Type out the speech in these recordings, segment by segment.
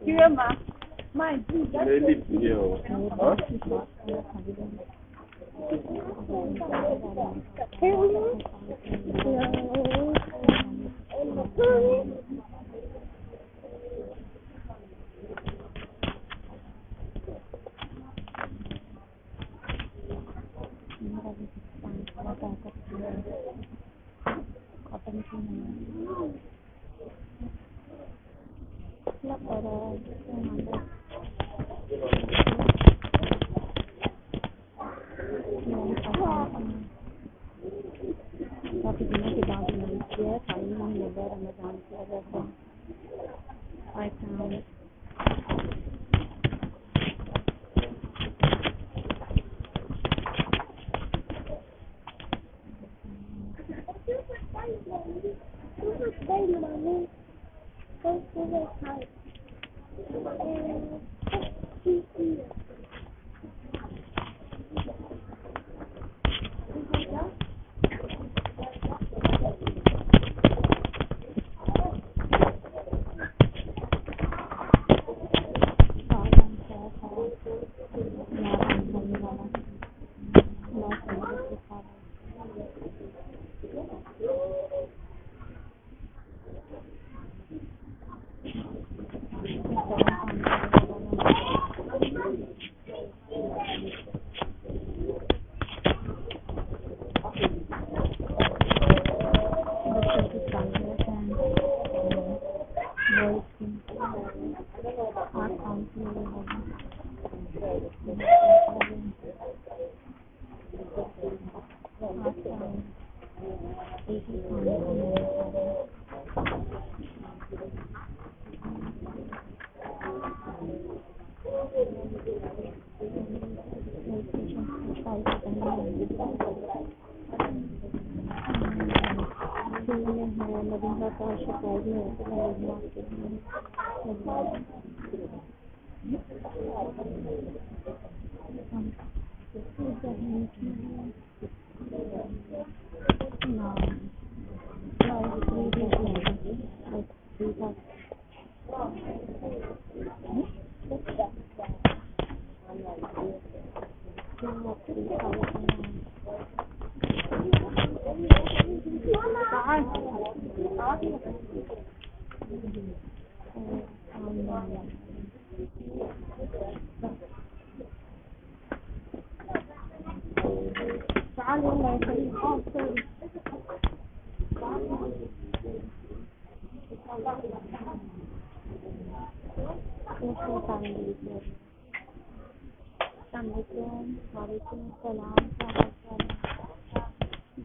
Kirema, my Jesus. Really video. Huh? काफी दिनों के बाद अनाउंस किया है, 5 महीने बाद रमजान किया जाता है। आई फाउंड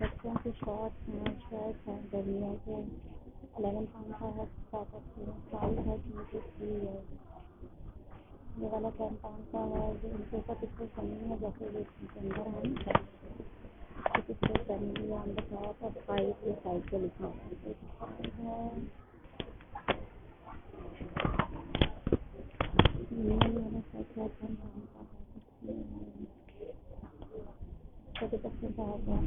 बच्चों के शॉर्ट्स हैं, शर्ट है, गर्मियों के 11 पाउंड का है, साइज है 23 है। ये वाला 10 पाउंड का है, जो इनके ऊपर पिक्चर बनी है, जैसे ये इसके अंदर है पिक्चर बनी है ऑन द टॉप और 5 के साइड पे लिखा हुआ है। ये वाला साइज 10 पाउंड का है। छोटे बच्चे का है,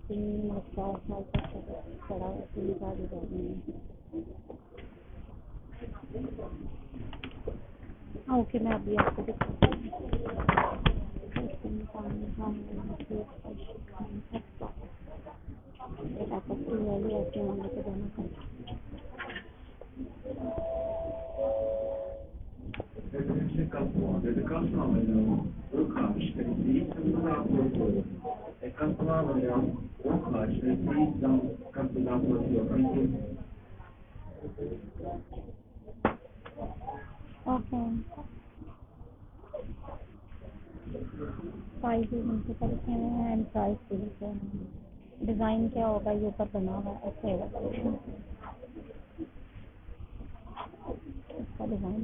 3 और 4 साल तक चढ़ा 3 साल ओके, मैं अभी आपको दिखाती साइज उनके ऊपर लिखे हुए हैं एंड प्राइस भी लिखे हुए हैं। डिज़ाइन क्या होगा ये ऊपर बना हुआ है, ऐसे होगा इसका डिज़ाइन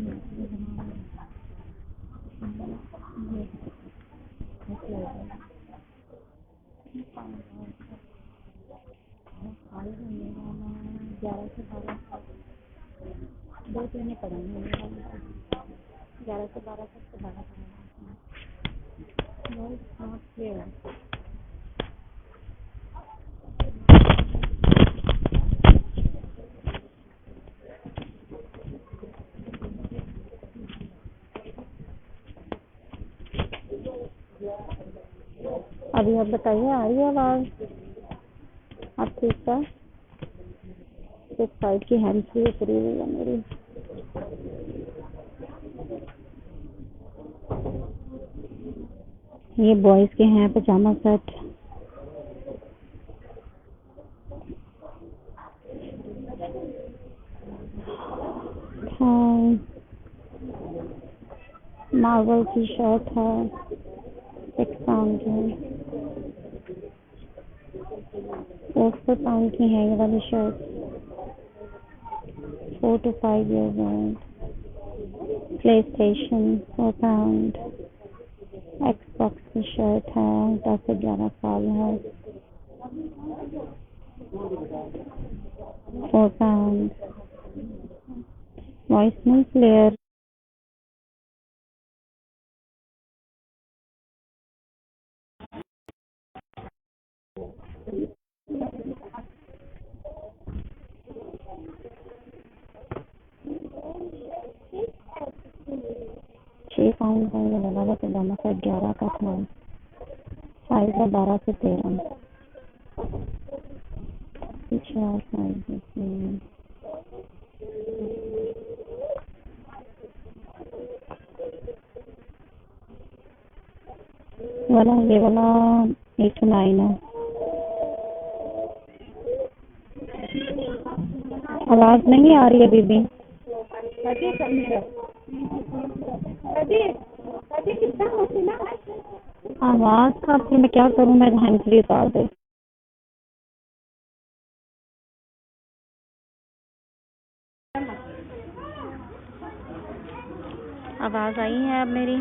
ग्यारह से 12 2 महीने पड़ेंगे 11 से 12 तक 12 No, it's not clear. अभी आप बताइए, आ रही है आवाज़? आप ठीक है? एक साइड की हैंड फ्री उतरी हुई है मेरी। ये बॉयज़ के हैं पजामा सेट। हाँ, मार्वल की शर्ट है, 6 पाउंड की, 4 पाउंड की है ये वाली shirt, 4 to 5 years old। Play station 4 pound. Xbox की शर्ट है, 10 से 11 साल है, 4 पाउंड। वॉइसमेल प्लेयर £6 का ये लगा था, पजामा सेट 11 का था, साइज है 12 से 13। पीछे और साइज देखिए, ये वाला 8 to 9 है। आवाज नहीं आ रही है दीदी? आवाज का फिर मैं क्या करूँ, मैं हैंड फ्री उतार दे। आवाज आई है अब मेरी?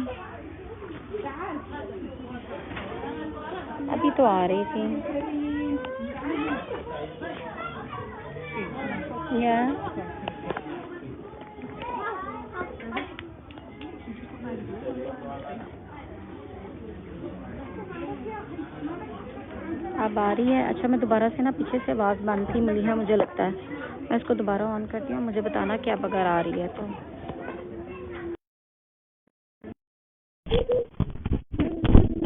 अभी तो आ रही थी या अब आ रही है? अच्छा, मैं दोबारा से ना, पीछे से आवाज़ बंद थी मिली है मुझे लगता है, मैं इसको दोबारा ऑन करती हूँ, मुझे बताना कि अब अगर आ रही है तो।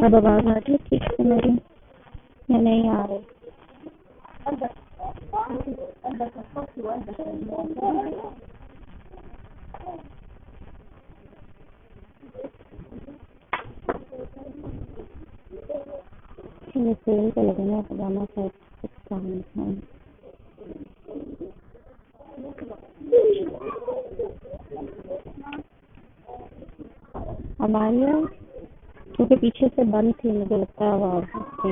अब आवाज़ आ रही है ठीक से मेरी या नहीं आ रही? ये सेल पे लगे हैं पजामा सेट, 6 पाउंड है। अब आ रही है क्योंकि पीछे से बंद थी मुझे लगता है आवाज़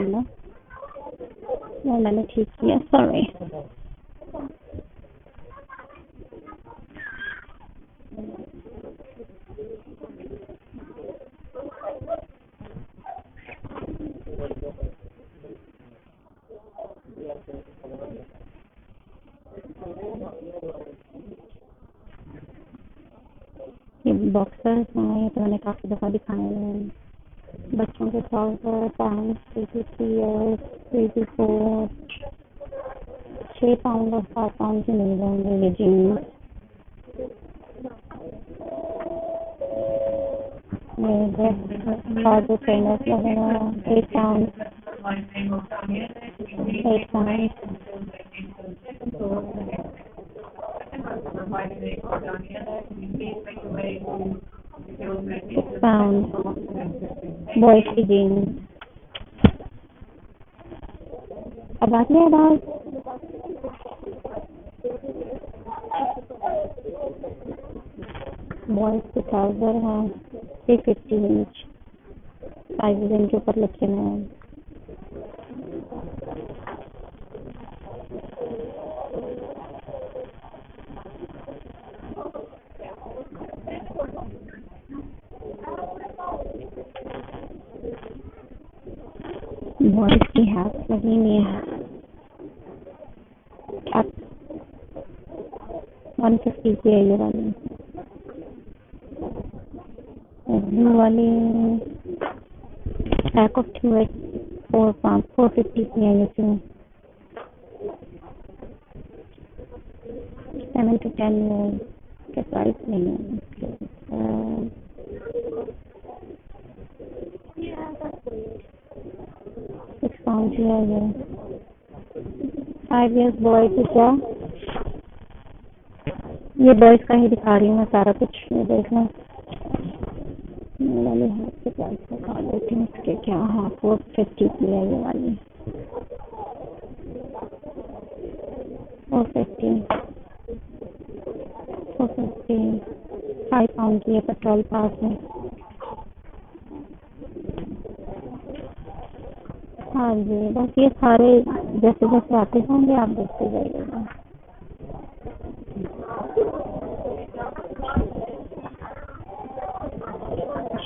ना, मैंने ठीक किया, सॉरी। ये बॉक्सर्स हैं, ये तो मैंने काफ़ी दफ़ा दिखाए हैं। बच्चों के trouser, pant, 3 to 3 years, 3 to 4, 6 pound और 7 पाउंड के मिल जाएंगे ये जीन्स। ये जो ट्रेनर्स लगे हैं 8 पाउंड, 8 पाउंड। £6 बॉयज की जीन्स। अब आती है आवाज़? बॉयज के ट्राउजर हैं 350 इंच, साइज इनके ऊपर लिखे हुए हैं। बॉयज की हैट्स लगी हुई है, 150 की है ये वाली। ब्लू वाली पैक ऑफ 2 है, 4 पाउंड, 450 की है ये 2। 7 to 10 years के प्राइस नहीं है। पाउंड की है ये। 5 years बॉय की क्या, ये बॉयज का ही दिखा रही हूँ मैं सारा कुछ। ये देखना ये वाली हाथ के प्राइस दिखा देती हूँ इसके क्या। हाँ 450 की है ये वाली, 450 5 पाउंड की है, पेट्रोल पास है। हाँ जी, बस ये सारे जैसे जैसे आते होंगे आप देखते जाइएगा।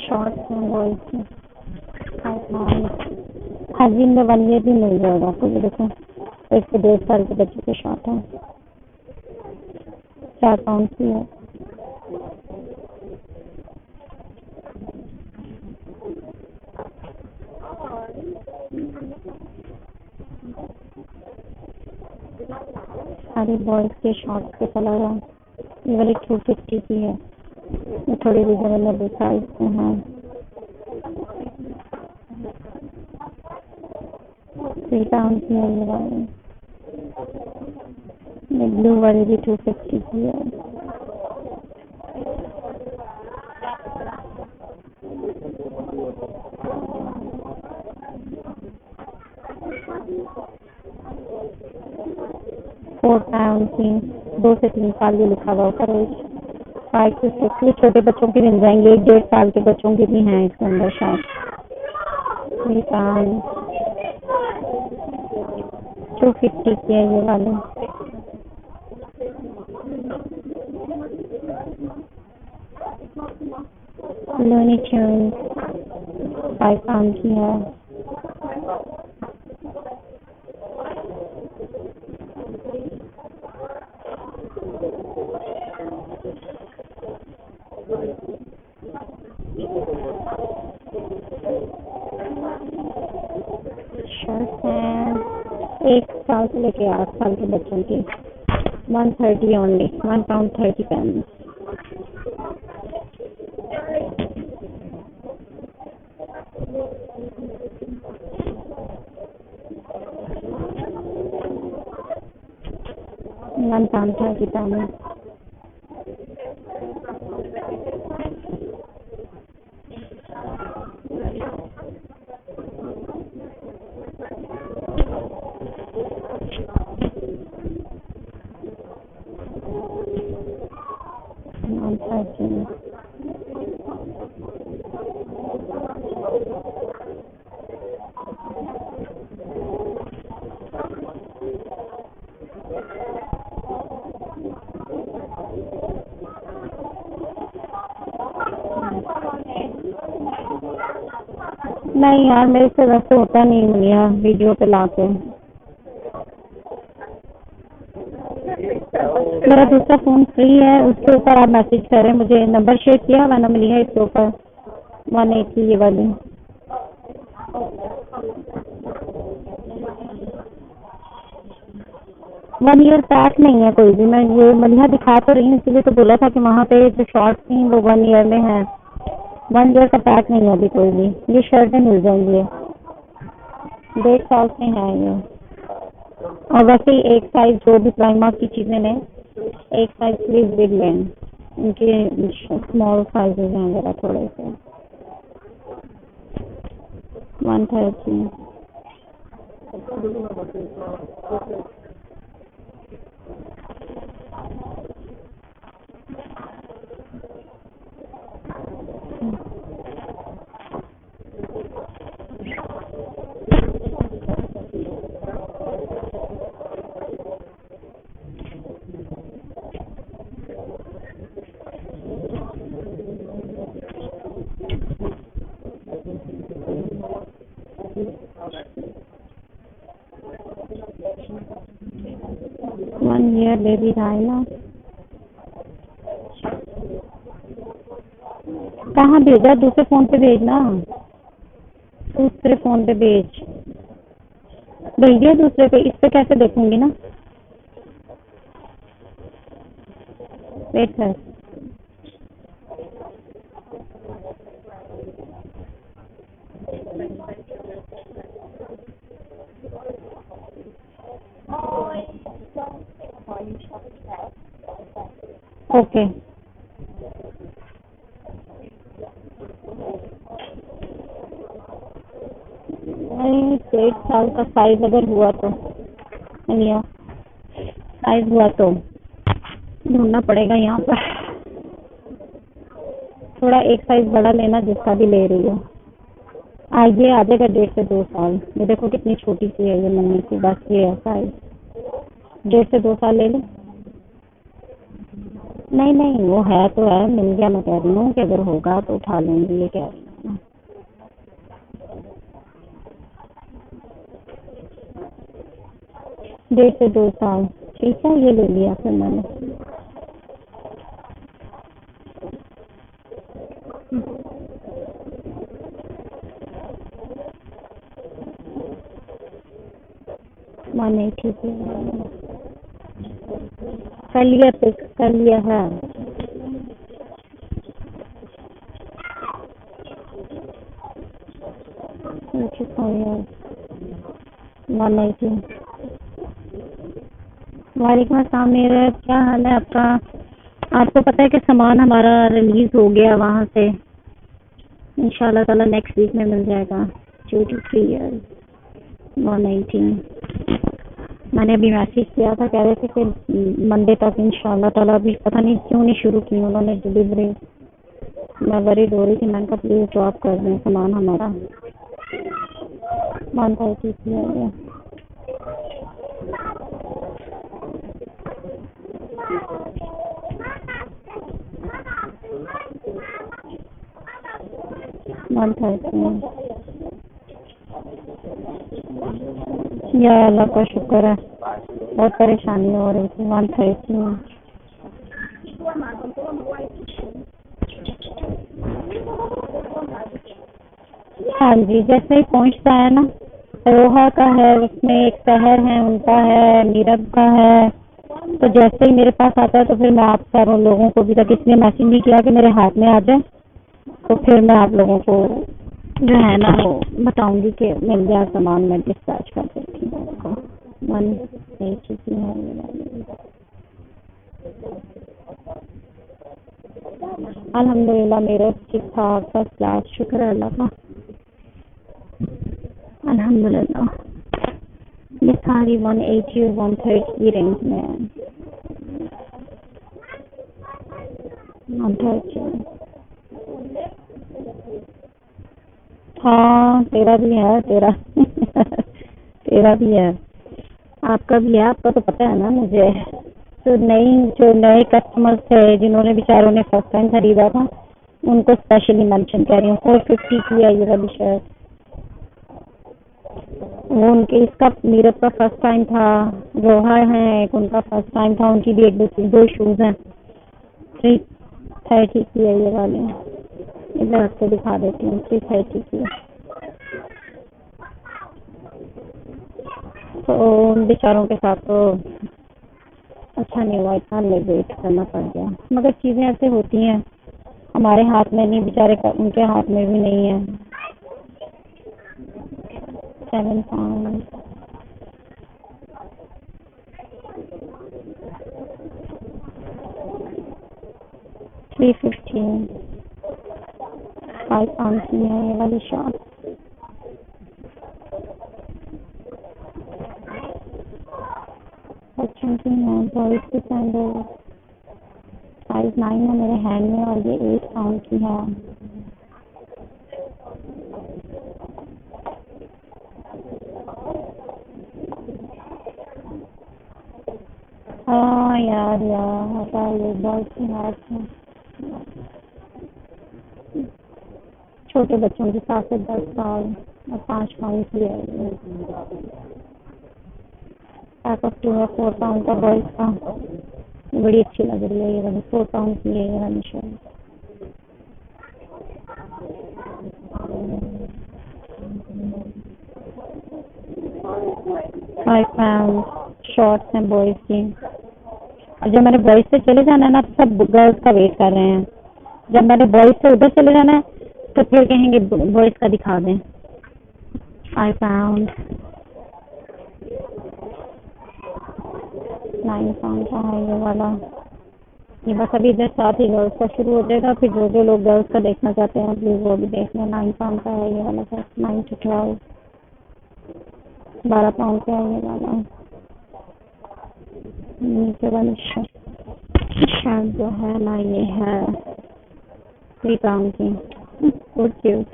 शॉर्ट्स हैं बॉयज के। हाँ जी, में 1 year भी मिल जाएगा आपको। ये देखो 1 से 1.5 साल के बच्चे के शॉर्ट है, 4 पाउंड की है। सारे बॉयज के शॉर्ट्स के कलर हैं। ये वाली 250 की है, ये थोड़ी रिजनेबल साइज में है। 3 पाउंड की है ये वाली। ये ब्लू वाली भी 250 की है। £4 की, 2 से 3 साल ये लिखा हुआ ऊपर। 5 से 6 ये छोटे बच्चों के मिल जाएंगे, 1.5 साल के बच्चों के भी हैं इसके अंदर शायद। 3 पाउंड 250 की है ये वाली। लोनी ट्यून 5 पाउंड की है। शर्ट है 1 साल से लेके 8 साल के बच्चों की, 130 ओनली, £1.30। £1.30। नहीं यार, मेरे से वैसे होता नहीं मुनिया वीडियो पे लाके। मेरा दूसरा फ़ोन फ्री है, उसके ऊपर आप मैसेज करें, मुझे नंबर शेयर किया मैंने मिली है इसके ऊपर 180 ये वाली। वन ईयर पैक नहीं है कोई भी। मैं ये मलिहा दिखा तो रही हूँ, इसलिए तो बोला था कि वहाँ पे जो शॉर्ट्स थी वो 1 ईयर में है। 1 ईयर का पैक नहीं है अभी कोई भी। ये शर्टें मिल जाएंगी, 1.5 साल से हैं ये। और वैसे ही एक साइज जो भी प्राइमर्क की चीज़ें लें, एक साइज प्लीज बिग लें, इनके स्मॉल साइजेज हैं ज़रा थोड़े से। 130।1 ईयर बेबी रायना। कहाँ भेजा? दूसरे फ़ोन पे भेजना, दूसरे फ़ोन पे भेज दिया दूसरे पे। इस पे कैसे देखूंगी ना, वेट कर। ओके नहीं 8 साल का साइज अगर हुआ तो या साइज हुआ तो ढूंढना पड़ेगा यहाँ पर। थोड़ा एक साइज बड़ा लेना जिसका भी ले रही हो। ये आ जाएगा 1.5 से 2 साल। ये देखो कितनी छोटी सी है ये मम्मी की, बस ये है साइज। 1.5 से 2 साल ले लो। नहीं नहीं वो है तो है, मिल गया। मैं कह रही हूँ कि अगर होगा तो उठा लूंगी, ये कह रही हूँ। 1.5 से 2 साल ठीक है, ये ले लिया फिर मैंने। नहीं ठीक है, कर लिया पिक, कर लिया है। वालेकुम अस्सलाम मेरा, क्या हाल है आपका? आपको पता है कि सामान हमारा रिलीज हो गया वहाँ से, इंशाल्लाह ताला नेक्स्ट वीक में मिल जाएगा। 2 to 3 years 118। मैंने अभी मैसेज किया था, कह रहे थे कि मंडे तक इंशाल्लाह ताला। अभी पता नहीं क्यों नहीं शुरू की उन्होंने डिलीवरी। मैं वरीड हो रही थी, मैंने कहा प्लीज ड्रॉप कर दें सामान हमारा। मानता है ठीक है। या अल्लाह का शुक्र है, बहुत परेशानी हो रही थी। 130। हाँ जी, जैसे ही पहुंचता है ना, रोहा का है, उसमें एक शहर है उनका है, मीरब का है। तो जैसे ही मेरे पास आता है तो फिर मैं आप सारों लोगों को भी तक इसलिए मैसेज नहीं किया कि मेरे हाथ में आ जाए, तो फिर मैं आप लोगों को जो है ना वो बताऊंगी कि मिल गया सामान, मैं डिस्पैच कर देती हूँ आपको। मन नहीं ठीक है। अल्हम्दुलिल्लाह मेरा ठीक ठाक, फर्स्ट क्लास, शुक्र है अल्लाह का, अल्हम्दुलिल्लाह। ये सारी 180 और 130 की रेंज में है। 130। हाँ तेरा भी है, तेरा तेरा भी है, आपका भी है। आपका तो पता है ना मुझे। तो जो नए कस्टमर्स थे जिन्होंने बेचारों ने फर्स्ट टाइम खरीदा था, उनको स्पेशली मेंशन कर रही हूँ। 450 की है ये वाली शर्ट। वो उनके, इसका मीरब का फर्स्ट टाइम था, रोहा है एक उनका फर्स्ट टाइम था, उनकी भी एक दो शूज हैं। 330 की है ये वाली। इधर आपको दिखा देती हूँ, 330 की। तो उन बेचारों के साथ तो अच्छा नहीं हुआ, इतना वेट करना पड़ गया। मगर चीज़ें ऐसे होती हैं, हमारे हाथ में नहीं, बेचारे उनके हाथ में भी नहीं है। 7 pounds। $315। 5 pounds की है ये वाली शॉर्ट। बच्चों की है, बॉयज की सैंडल साइज 9 है मेरे हैंड में, और ये 8 पाउंड की है। हाँ यार हटा ये बॉयज की हाथ में। छोटे बच्चों के 7 से 10 साल और 5 पाउंड की है। पैक ऑफ 2 है 4 पाउंड का बॉयज का। बड़ी अच्छी लग रही है ये वाली, 4 पाउंड की है ये वाली शर्ट। 5 पाउंड शॉर्ट्स हैं बॉयज की। और जब मैंने बॉयज से चले जाना है ना, तो सब गर्ल्स का वेट कर रहे हैं। जब मैंने बॉयज से उधर चले जाना है तो फिर कहेंगे बॉयज का दिखा दें। 5 पाउंड 9 पाउंड का है ये वाला। ये बस अभी इधर साथ ही गर्ल्स का शुरू हो जाएगा, फिर जो जो लोग गर्ल्स का देखना चाहते हैं प्लीज वो भी देख लें। 9 पाउंड का है ये वाला सर, 9 to 12, 12 पाउंड का है ये वाला। नीचे वाली शर्ट जो है ना ये है 3 पाउंड की, गुड क्यूट।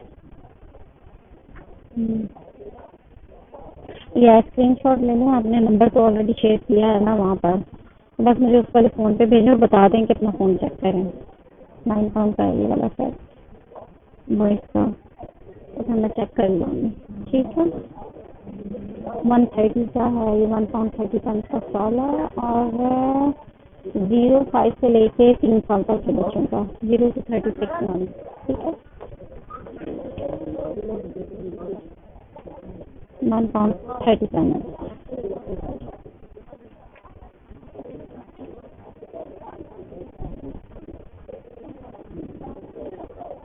ये स्क्रीनशॉट ले लें, आपने नंबर तो ऑलरेडी शेयर किया है ना वहाँ पर, तो बस मुझे उस वाले फ़ोन पे भेजें और बता दें कि अपना फ़ोन चेक करें। 9 पाउंड का है ये वाला सर बॉयज़ का, तो मैं चेक कर लूँगी, ठीक है। 130 का है ये, 1 पाउंड 30 पेंस का स्टॉल है, और 05 से लेके 3 साल तक के बच्चों का, 0 to 36 मंथ, ठीक है। 1 पाउंड 30 पेंस।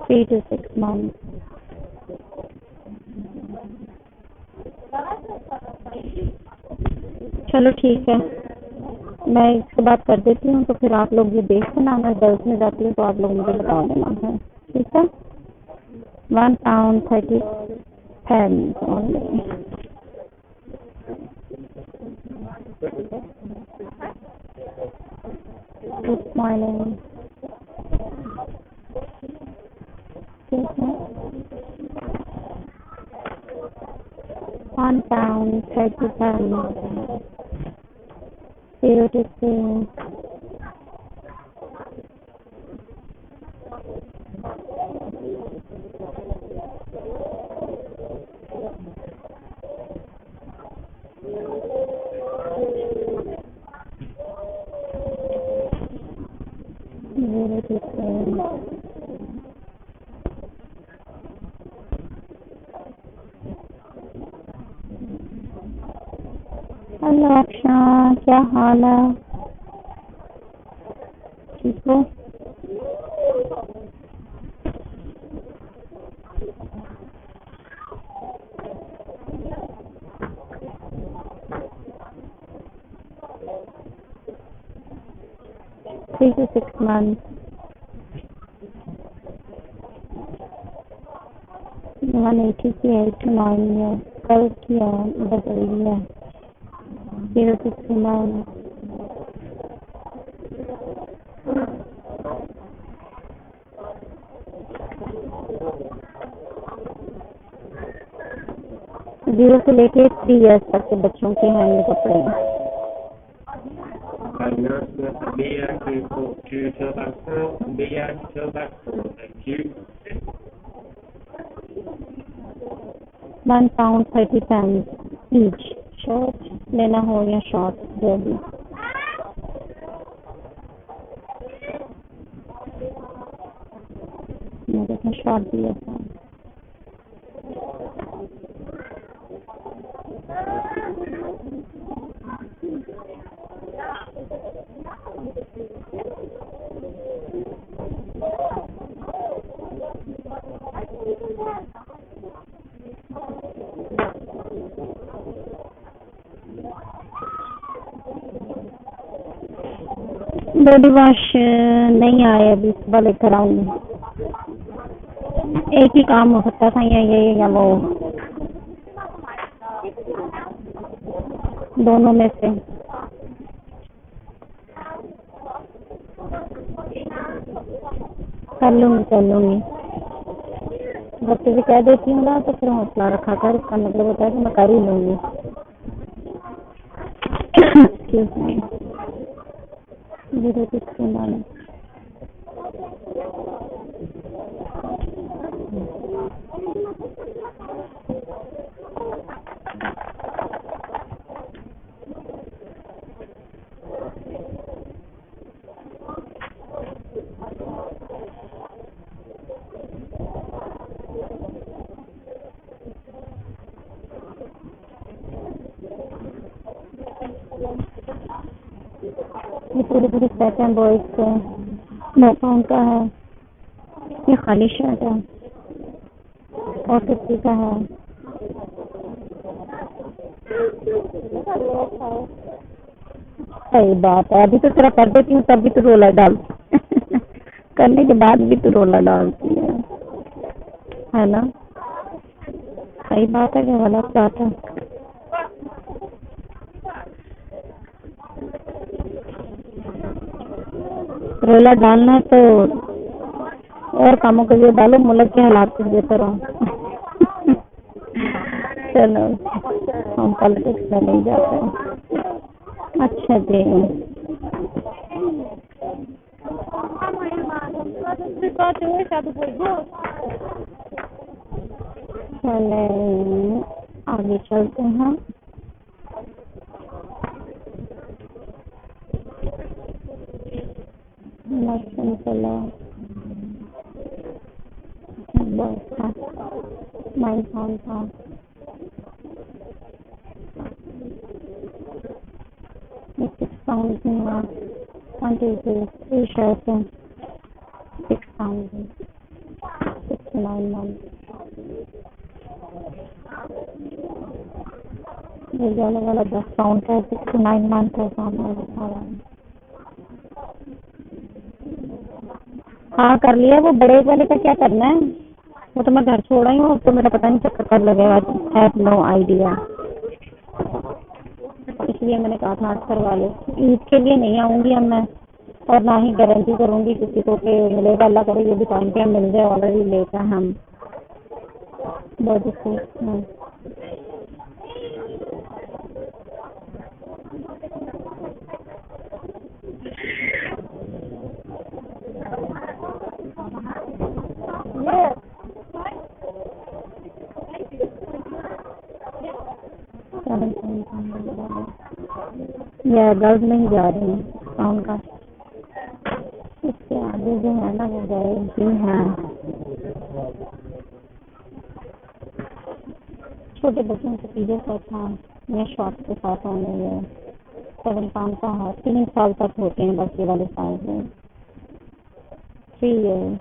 3 to 6 months। चलो ठीक है, मैं इसके बाद कर देती हूँ, तो फिर आप लोग ये देख के ना, मैं गर्ल्स में जाती हूँ तो आप लोग मुझे बता देना है, ठीक है। 1 pound 30 pence only. Good morning, ठीक है। 1 pound 30 pence, 0 to 3। Hello Aksha, क्या हाल है, ठीक हो? Three to 6 months। 180 की 8 to 9 है, कल की है, बदल है। 0 to 3 months। 0 से लेके 3 years तक के बच्चों के हैं ये कपड़े। One pound 30 pence each, shirt लेना हो या शॉर्ट जो भी। मेरे को शॉर्ट भी है। बॉडी वॉश नहीं आया अभी, सुबह लेकर आऊंगी। एक ही काम हो सकता था, ये या वो, दोनों में से। कर लूंगी। बच्चे से कह देती हूँ ना, तो फिर हौसला रखा कर, इसका मतलब होता है कि मैं कर ही लूंगी। एक्सक्यूज मी, ये पूरी सेट है बॉयज के, 9 पाउंड का है। ये खाली शर्ट है और 50 का है। सही बात है, अभी तो तेरा कर देती हूँ तब भी तो रोला डालती करने के बाद भी तो रोला डालती है ना? सही बात है कि गलत बात है? रोला डालना है तो और कामों के लिए डालो, मुल्क के हालात के लिए करो चलो हम पॉलिटिक्स में नहीं जाते। अच्छा जी, चले आगे चलते हैं। चलो माइंड फोन था £6,000 3 shirts and 6,000 69 months। ये जाने वाला £10 है, 69 मंथ है सामने दिखा रहा है। हाँ कर लिया, वो बड़े वाले का क्या करना है, वो तो मैं घर छोड़ा ही हूँ, तो मेरा पता नहीं चक्कर कर लगेगा, हैव नो आइडिया, इसलिए मैंने कहा था आज करवा लो। ईद के लिए नहीं आऊँगी अब मैं, और ना ही गारंटी करूँगी किसी को कि मिलेगा, अल्लाह करे ये दुकान पे मिल जाए, ऑलरेडी लेकर हम बहुत खुश हैं। या गर्ल्स नहीं जा रही हैं साउंड का, इसके आगे जो है ना वो गए भी हैं, छोटे बच्चों के पीछे साथ था, ये शॉर्ट के साथ होने ये £7 का है, 3 साल तक होते हैं बस ये वाले साइज में, 3 years।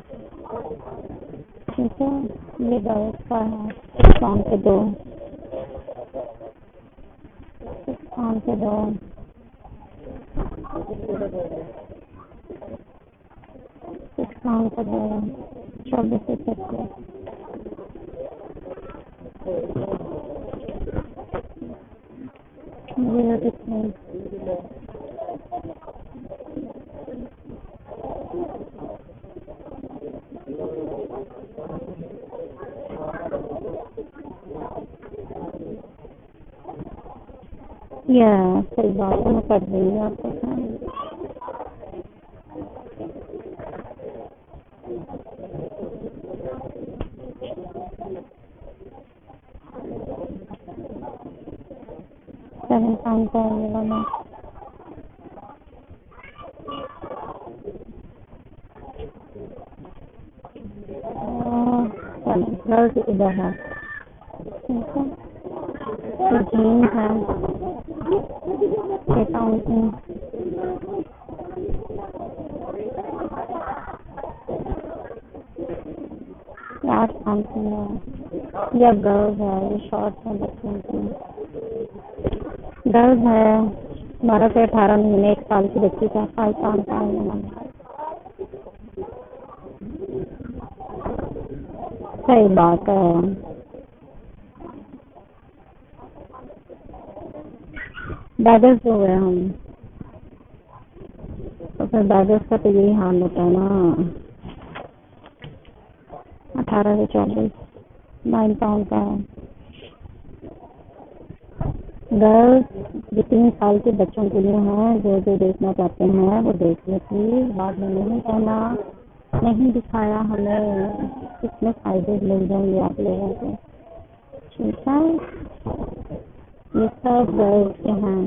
ठीक है, ये गर्ल्स का है, £6 के 2, £6 के 2, £6 का 2, 24 से 26। या सही बात है, कर देंगे आपको। £7 का ये वाला गर्ल्स इधर है, ठीक है, तो जीन्स है £6 की, £8 की है, यह गर्ल्स है, ये शॉर्ट्स है बच्चों की, गर्ल्स है 12 से 18 महीने, 1 साल की बच्ची का £5 का है। सही बात है, बैगर्स हो गए हम, तो फिर बैगर्स का तो यही हाल होता है ना, 18 से 24, £9 का है। गर्ल्स जो 3 साल के बच्चों के लिए हैं, जो जो देखना चाहते हैं वो देख लेती, बाद में नहीं कहना नहीं दिखाया हमें, कितने फायदे मिल जाएंगे आप लोगों को, ठीक है। ये सब गर्ल्स के हैं,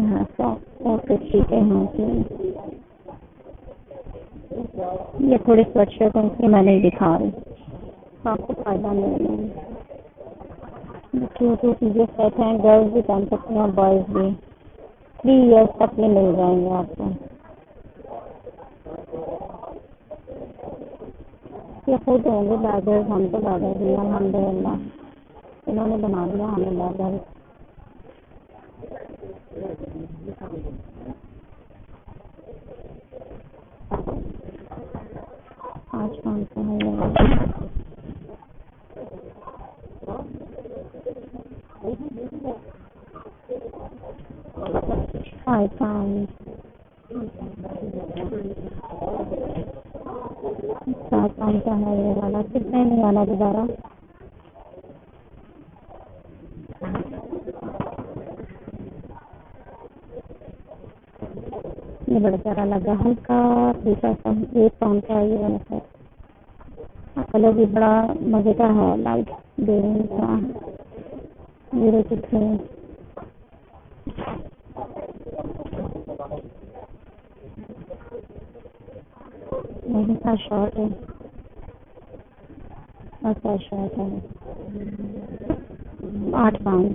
हैं सब और ठीक है। ये थोड़ी स्वेटशर्ट उनकी मैं नहीं दिखा रही, आपको फायदा नहीं है। चीज़ें सेट हैं, गर्ल्स भी पहन सकते हैं, बॉयज़ भी, 3 years तक ये मिल जाएंगे आपको। ये खुद होंगे बैगर्स, हम तो बैगर्स नहीं, अल्हम्दुलिल्लाह इन्होंने बना दिया हमें बैगर्स। £5 का है ये वाला। £5 £7 का है ये वाला। कितने में वाला दोबारा? ये बड़ा प्यारा लगा, हल्का हल्का सा £8 का ये वाला है। कलर भी बड़ा मजे का है, लाइट ग्रीन का 0-3। यही का शॉर्ट है, अच्छा शॉर्ट है। £8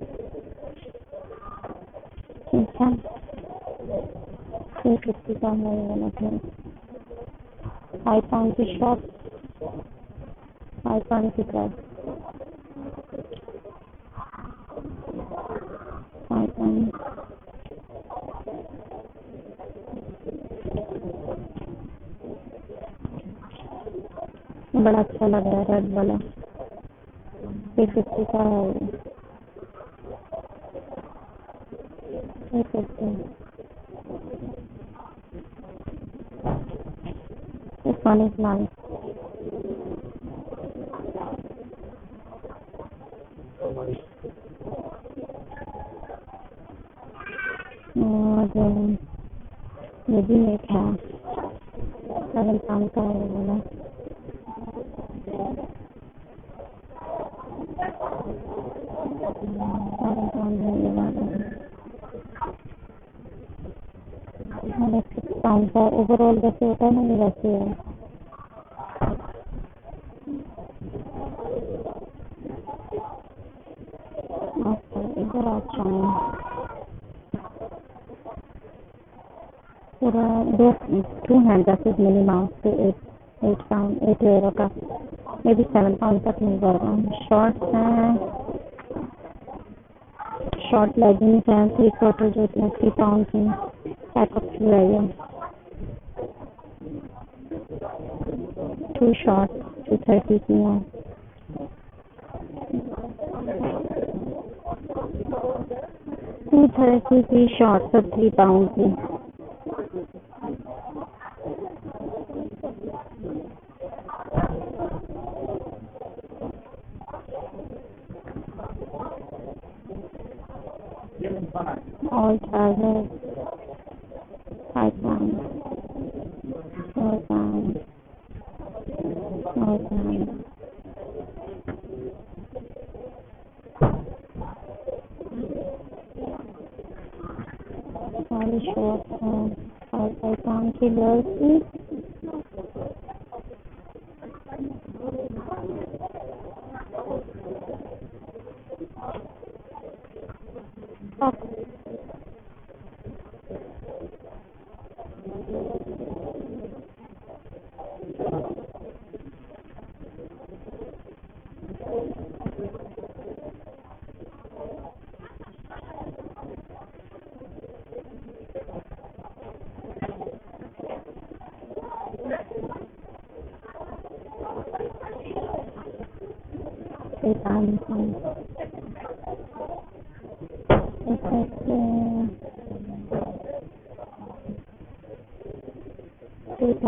ठीक है। 350 का है ये वाला है। £5 की शॉप, £5 की प्राइस। £5 बड़ा अच्छा लग रहा है रेड वाला। 350 का है ये। 350। This one is nice. और ये भी एक है, £7 का है ये वाला। £7 है ये वाला। मैंने £6 का ओवरऑल जैसे होता है ना वैसे है। इधर अच्छा है पूरा। टू हैंड ड्रेसेस मिनिमम पे £8 का, मे भी £7 तक मिल जाएगा। शॉर्ट्स हैं, शॉर्ट लेगिंग्स हैं 3/4 जो £3 की पैकअप की है ये। 2 शॉर्ट 230 की हैं। £230 की शॉर्ट सब £3 की। All trousers £5 £4 £4। सारी शॉर्ट हैं £5 की गर्ल्स की। £3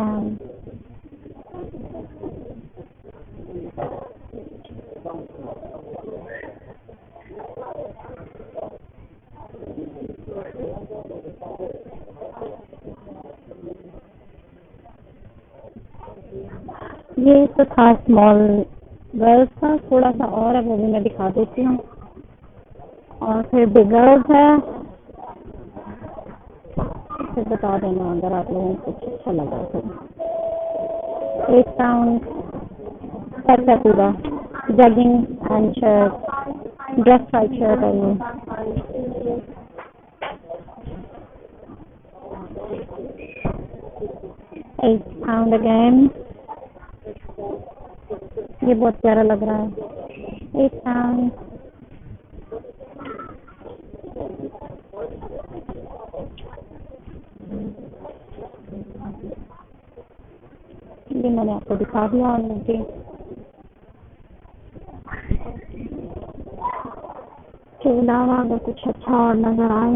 ये तो था स्मॉल गर्ल्स का। थोड़ा सा और है वो भी मैं दिखा देती हूँ। और फिर बिग गर्ल्स है, फिर बता देना अगर आप लोगों को कुछ अच्छा लगा तो। £8 सेट है पूरा, jogging and shirt, dress type shirt है ये। £8 अगेन। ये बहुत प्यारा लग रहा है। £8 ये मैंने आपको दिखा दिया ऑलरेडी। के अलावा अगर कुछ अच्छा और नजर आए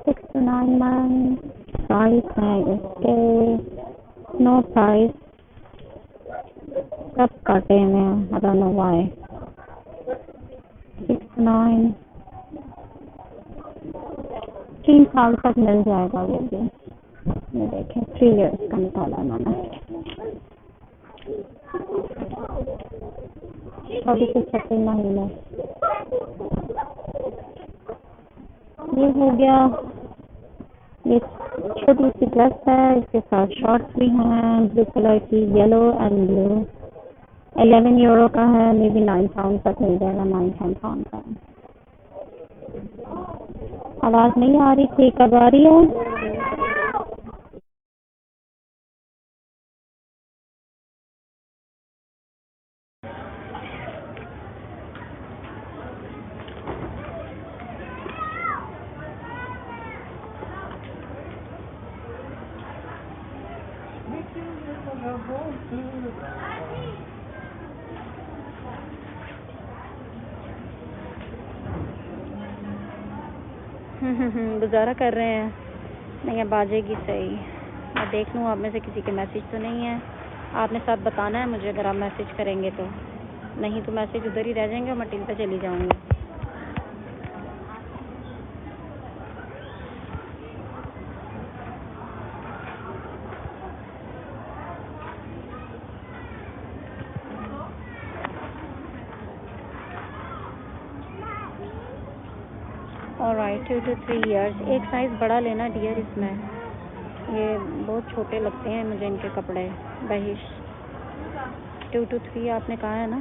6 to 9 months साइज है इसके, नो साइज, सब काटे में, I don't know why। 6 to 9 3 साल तक मिल जाएगा ये भी। ये देखें 3 years का निकाला मैंने। अभी कुछ 36 महीने ये हो गया। ये छोटी सी ड्रेस है, इसके साथ शॉर्ट्स भी हैं ब्लू कलर की, येलो एंड ब्लू। 11 यूरो का है, मे बी 9 पाउंड तक मिल जाएगा, 9-10 पाउंड का। आवाज नहीं आ रही थी, कब आ रही है? गुजारा कर रहे हैं, नहीं अब आ जाएगी सही। मैं देख लूँ आप में से किसी के मैसेज तो नहीं है। आपने साथ बताना है मुझे अगर आप मैसेज करेंगे तो, नहीं तो मैसेज उधर ही रह जाएंगे और मैं टीम पे चली जाऊँगी। Alright 2 to 3 years। एक साइज़ बड़ा लेना डियर, इसमें ये बहुत छोटे लगते हैं मुझे इनके कपड़े। बहिश 2 to 3 आपने कहा है ना,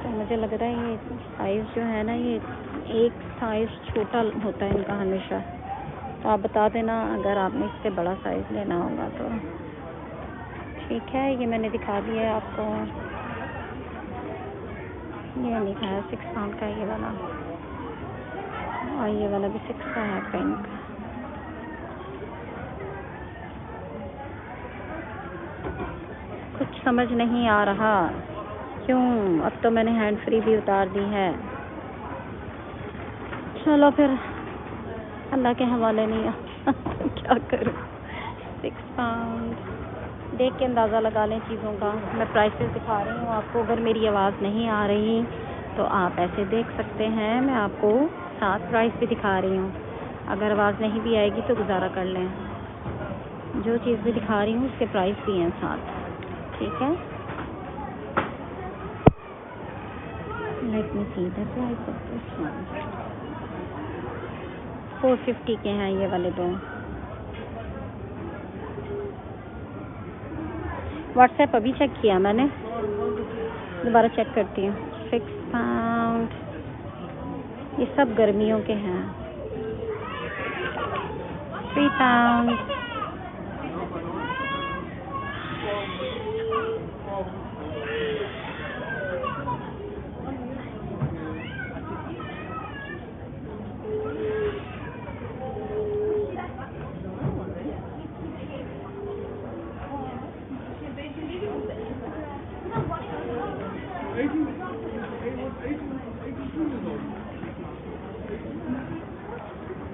तो मुझे लग रहा है ये साइज़ जो है ना, ये एक साइज़ छोटा होता है इनका हमेशा। तो आप बता देना अगर आपने इससे बड़ा साइज़ लेना होगा तो। ठीक है, ये मैंने दिखा दिया है आपको। ये लिखा है 6 पाउंड का ये वाला, और ये वाला भी 6 का है पिंक। कुछ समझ नहीं आ रहा क्यों, अब तो मैंने हैंड फ्री भी उतार दी है। चलो फिर अल्लाह के हवाले नहीं है क्या करूं। 6 पाउंड देख के अंदाज़ा लगा लें चीज़ों का। मैं प्राइसेस दिखा रही हूँ आपको, अगर मेरी आवाज़ नहीं आ रही तो आप ऐसे देख सकते हैं। मैं आपको साथ प्राइस भी दिखा रही हूँ, अगर आवाज़ नहीं भी आएगी तो गुजारा कर लें। जो चीज़ भी दिखा रही हूँ उसके प्राइस भी हैं साथ, ठीक है। Let me see the price of this one. 450 के हैं ये वाले दो। व्हाट्सएप अभी चेक किया मैंने, दोबारा चेक करती हूँ। 6 पाउंड ये सब गर्मियों के हैं। 3 पाउंड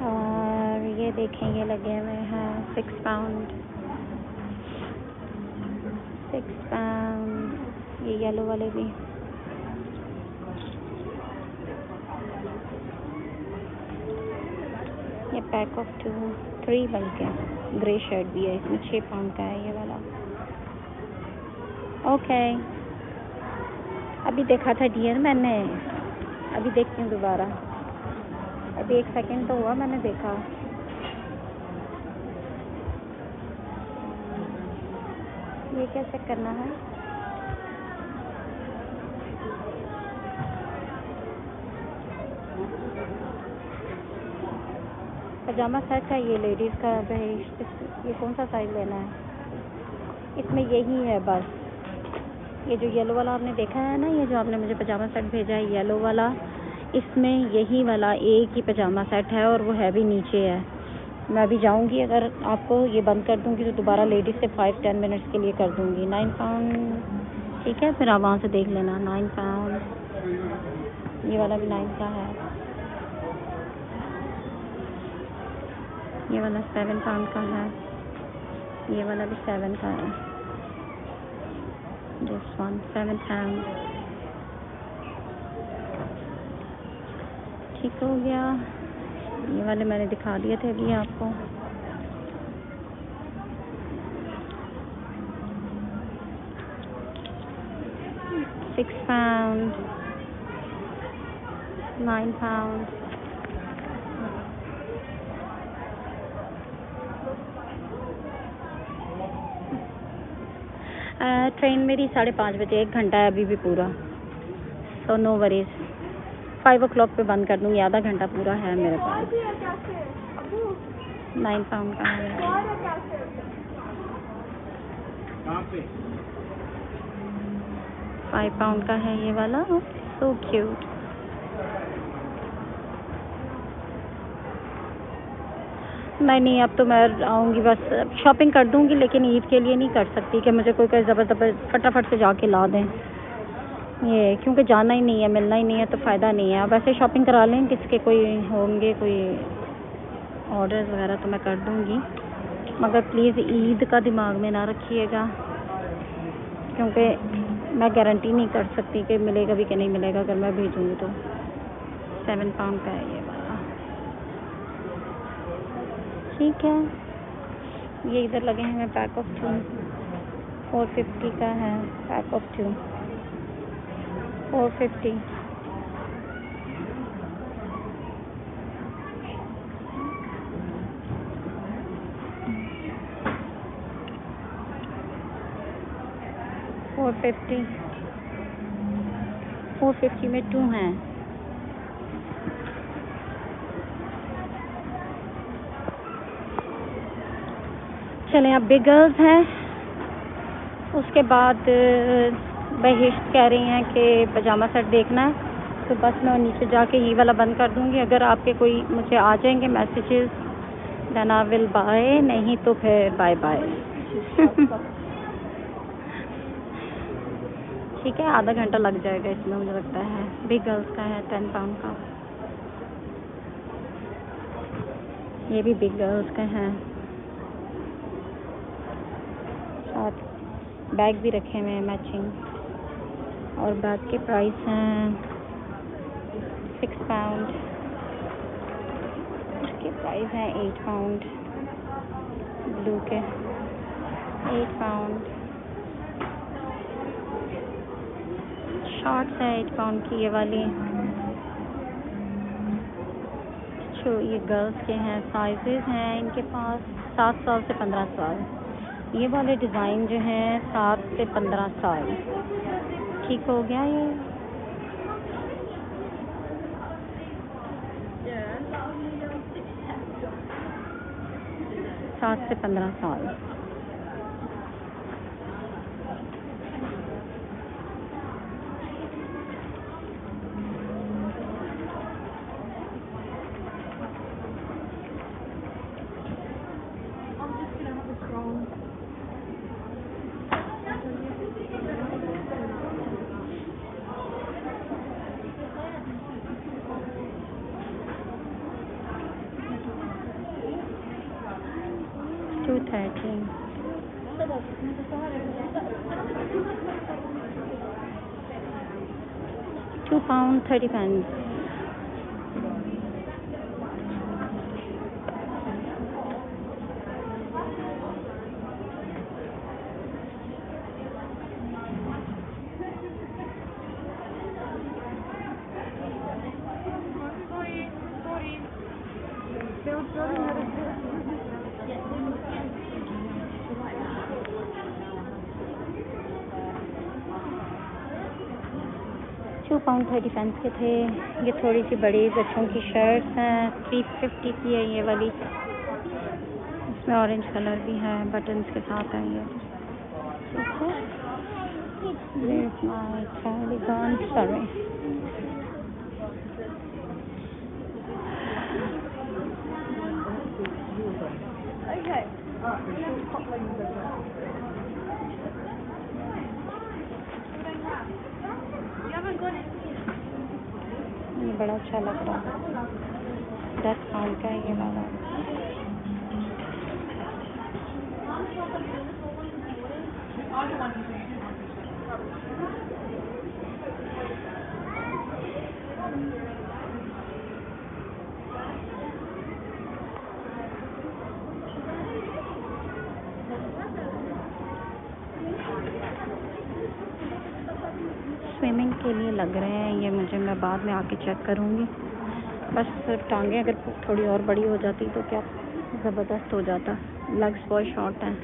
और ये देखें ये लगे हुए हैं 6 पाउंड। 6 पाउंड ये येलो वाले भी। ये पैक ऑफ 3 बल्कि ग्रे शर्ट भी है इसमें, 6 पाउंड का है ये वाला। ओके अभी देखा था डियर मैंने, अभी देखती हूँ दोबारा। अभी 1 सेकंड तो हुआ मैंने देखा। ये कैसे करना है? पजामा सेट है ये लेडीज़ का। ये कौन सा साइज़ लेना है? इसमें यही है बस। ये जो येलो वाला आपने देखा है ना, ये जो आपने मुझे पजामा सेट भेजा है येलो वाला, इसमें यही वाला एक ही पजामा सेट है और वो है भी नीचे है। मैं अभी जाऊंगी, अगर आपको ये बंद कर दूंगी तो दोबारा लेडीज से 5-10 मिनट्स के लिए कर दूंगी। 9 पाउंड, ठीक है, फिर आप वहाँ से देख लेना। 9 पाउंड, ये वाला भी 9 का है, ये वाला 7 पाउंड का है, ये वाला भी 7 का है। दिस वन 7 पाउंड, ठीक हो गया। ये वाले मैंने दिखा दिए थे अभी आपको। £6, 9 पाउंड, ट्रेन मेरी 5:30 बजे, 1 घंटा है अभी भी पूरा, सो नो वरीज। 5 o'clock पे बंद कर दूँगी, आधा घंटा पूरा है मेरे पास। 9 पाउंड का है, 5 पाउंड का है ये वाला, सो क्यूट। नहीं, अब तो मैं आऊँगी, बस शॉपिंग कर दूँगी, लेकिन ईद के लिए नहीं कर सकती कि मुझे कोई ज़बरदस्त फटाफट से जाके ला दें, ये क्योंकि जाना ही नहीं है, मिलना ही नहीं है, तो फ़ायदा नहीं है। अब ऐसे शॉपिंग करा लें, किसके कोई होंगे कोई ऑर्डर्स वगैरह तो मैं कर दूँगी, मगर प्लीज़ ईद का दिमाग में ना रखिएगा, क्योंकि मैं गारंटी नहीं कर सकती कि मिलेगा भी कि नहीं मिलेगा अगर मैं भेजूँगी तो। 7 पाउंड का है ये वाला, ठीक है। ये इधर लगे हैं पैक ऑफ 2, 450 का है पैक ऑफ 2, 450। $450 में 2 हैं। चलें, अब बिग गर्ल्स हैं। उसके बाद बहिश्त कह रही हैं कि पजामा सेट देखना है, तो बस मैं नीचे जाके ये वाला बंद कर दूँगी। अगर आपके कोई मुझे आ जाएंगे messages then I will buy, नहीं तो फिर बाय बाय। ठीक है, आधा घंटा लग जाएगा इसमें मुझे लगता है। बिग गर्ल्स का है 10 पाउंड का, ये भी बिग गर्ल्स का है। साथ बैग भी रखे हुए हैं मैचिंग, और बैग के प्राइस हैं 6 पाउंड, इसके प्राइस हैं 8 पाउंड, ब्लू के 8 पाउंड। शॉर्ट्स है 8 पाउंड की ये वाली, जो ये गर्ल्स के हैं। साइजेस हैं इनके पास 7 साल से 15 साल। ये वाले डिज़ाइन जो हैं 7 से 15 साल। ठीक हो गया ये। सात से 15 साल। £2.30 £2.30 के थे। ये थोड़ी सी बड़ी बच्चों की शर्ट्स हैं, 350 की है ये वाली। इसमें ऑरेंज कलर भी है, बटन्स के साथ है ये। ठीक है, Where's my cardigan? Sorry. Okay. ये बड़ा अच्छा लग रहा है, 10 पाउंड का है ये वाला। स्विमिंग के लिए लग रहे हैं ये मुझे, मैं बाद में आके चेक करूँगी। बस सिर्फ टांगें अगर थोड़ी और बड़ी हो जाती तो क्या ज़बरदस्त हो जाता। लेग्स बहुत शॉर्ट हैं,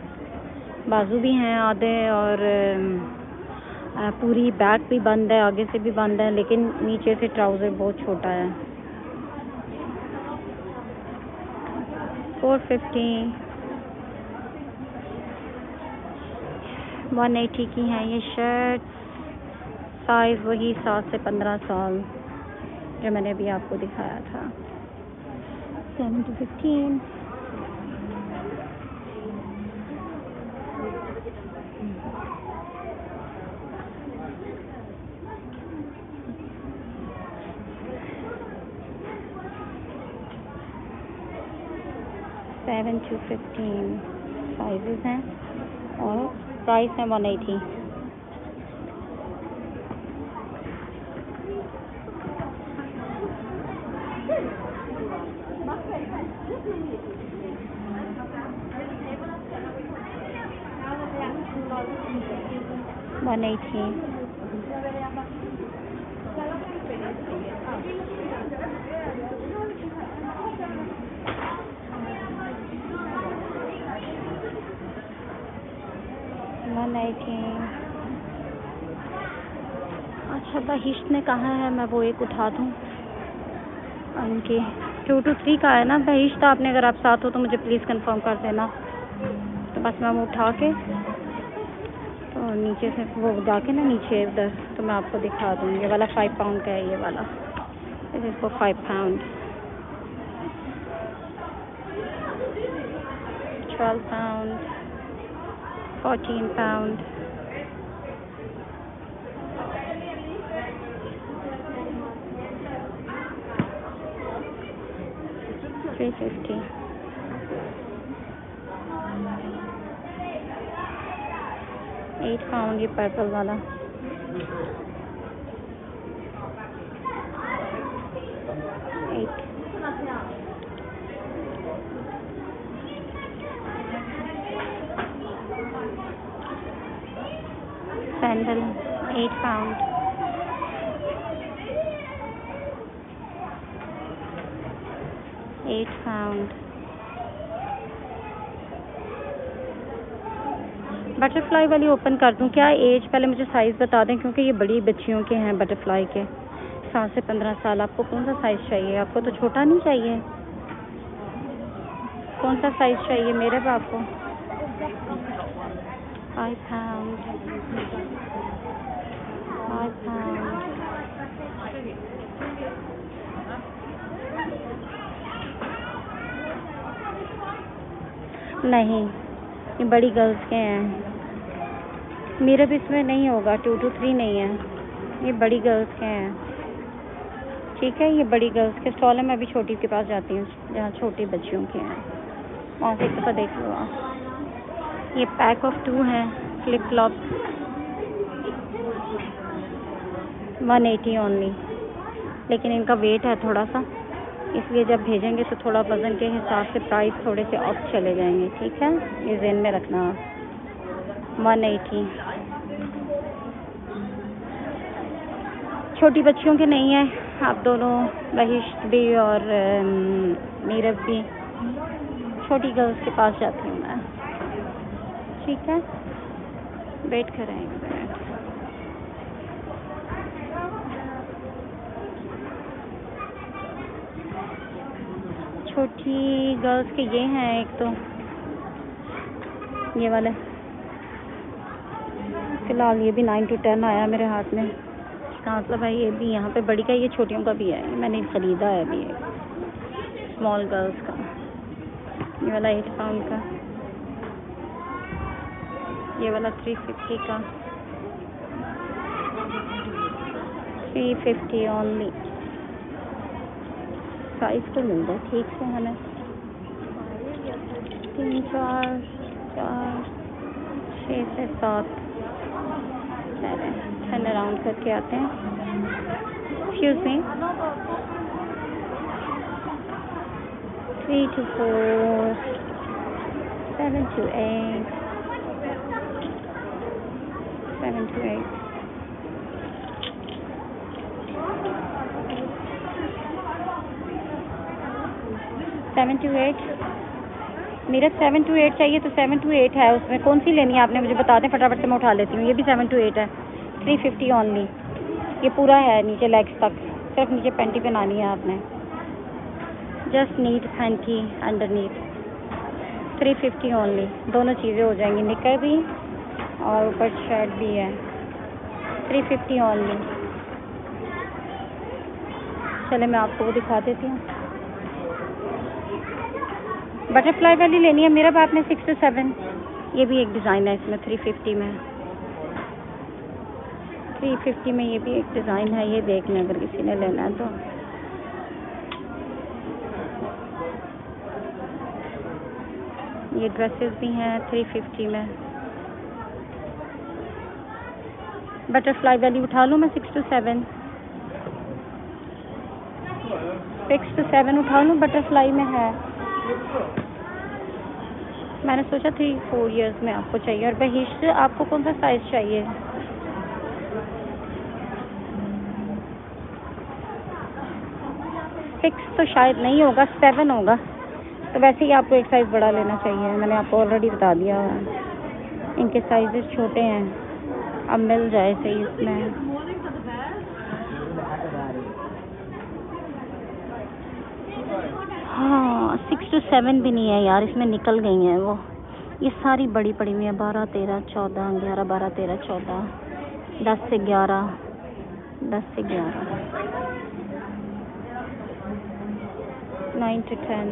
बाजू भी हैं आधे, और पूरी बैक भी बंद है, आगे से भी बंद है, लेकिन नीचे से ट्राउज़र बहुत छोटा है। 450 180 की हैं ये शर्ट। साइज़ वही 7 से 15 साल जो मैंने अभी आपको दिखाया था। 7 to 15। to 15 साइजेस हैं और प्राइस है 180। अच्छा, बहिश्त ने कहा है मैं वो एक उठा दूँ उनकी 2 to 3 का है ना बहिश्त। आपने अगर आप साथ हो तो मुझे प्लीज़ कंफर्म कर देना, तो बस मैं वो उठा के तो नीचे से वो जाके ना नीचे उधर तो मैं आपको दिखा दूँगी। ये वाला 5 पाउंड का है, ये वाला इसको 5 पाउंड, 12 पाउंड, 14 पाउंड, 350, 8 पाउंड ये पर्पल वाला, 8, सैंडल 8 पाउंड, 8 पाउंड। बटरफ्लाई वाली ओपन कर दूं क्या? एज पहले मुझे साइज़ बता दें, क्योंकि ये बड़ी बच्चियों के हैं बटरफ्लाई के, 7 से 15 साल। आपको कौन सा साइज़ चाहिए? आपको तो छोटा नहीं चाहिए, कौन सा साइज़ चाहिए मेरे बाप को? 5 पाउंड, 5 पाउंड। नहीं, ये बड़ी गर्ल्स के हैं, मेरे भी इसमें नहीं होगा। 2 to 3 नहीं है, ये बड़ी गर्ल्स के हैं। ठीक है, ये बड़ी गर्ल्स के स्टॉल है। मैं अभी छोटी के पास जाती हूँ जहाँ छोटी बच्चियों के हैं, वहाँ से एक दफ़ा देख लो आप। ये पैक ऑफ 2 है फ्लिप फ्लॉप, 180 ओनली, लेकिन इनका वेट है थोड़ा सा, इसलिए जब भेजेंगे तो थोड़ा वज़न के हिसाब से प्राइस थोड़े से अप चले जाएंगे। ठीक है, ये ज़हन में रखना। 180 छोटी बच्चियों के नहीं है। आप दोनों बहिश्त भी और मीरब भी छोटी गर्ल्स के पास जाती हूँ मैं। ठीक है, वेट करेंगे। छोटी गर्ल्स के ये हैं, एक तो ये वाले, फ़िलहाल ये भी 9 to 10 आया मेरे हाथ में। इसका मतलब है ये भी यहाँ पे बड़ी का, ये छोटियों का भी है, मैंने ख़रीदा है अभी, स्मॉल गर्ल्स का ये वाला 8 पाउंड का, ये वाला 350 का, 350 ओनली। साइज तो मिल जाए ठीक से हमें। 3 4 4 6 से 7 टर्न अराउंड करके आते हैं। Excuse me. 3 to 4 7 to 8 7 to 8 7 to 8 मेरा 7 to 8 चाहिए, तो 7 to 8 है। उसमें कौन सी लेनी है आपने मुझे बता दें, फटाफट से मैं उठा लेती हूँ। ये भी 7 to 8 है, 350 ओनली। ये पूरा है नीचे लेग्स तक, सिर्फ नीचे पैंटी पहनानी है आपने। Just need panty underneath, 350 only. दोनों चीज़ें हो जाएंगी, निकर भी और ऊपर शर्ट भी है। 350 ओनली। चले मैं आपको वो दिखा देती हूँ। बटरफ्लाई वाली लेनी है मेरा बाप ने 6 to 7। ये भी एक डिज़ाइन है इसमें 350 में। 350 में ये भी एक डिज़ाइन है, ये देख लें अगर किसी ने लेना है तो। ये ड्रेसेस भी हैं 350 में। बटरफ्लाई वाली उठा लूँ मैं 6 to 7, 6 to 7 उठा लूँ, बटरफ्लाई में है। मैंने सोचा 3-4 इयर्स में आपको चाहिए। और बहिश आपको कौन सा साइज़ चाहिए? सिक्स तो शायद नहीं होगा, 7 होगा। तो वैसे ही आपको एक साइज़ बड़ा लेना चाहिए, मैंने आपको ऑलरेडी बता दिया है। इनके साइजेस छोटे हैं, अब मिल जाए सही इसमें। हाँ 6 to 7 भी नहीं है यार, इसमें निकल गई हैं वो। ये सारी बड़ी पड़ी हुई है, 12 13 14 11 12 13 14 10 से 11 10 से 11 9 to 10।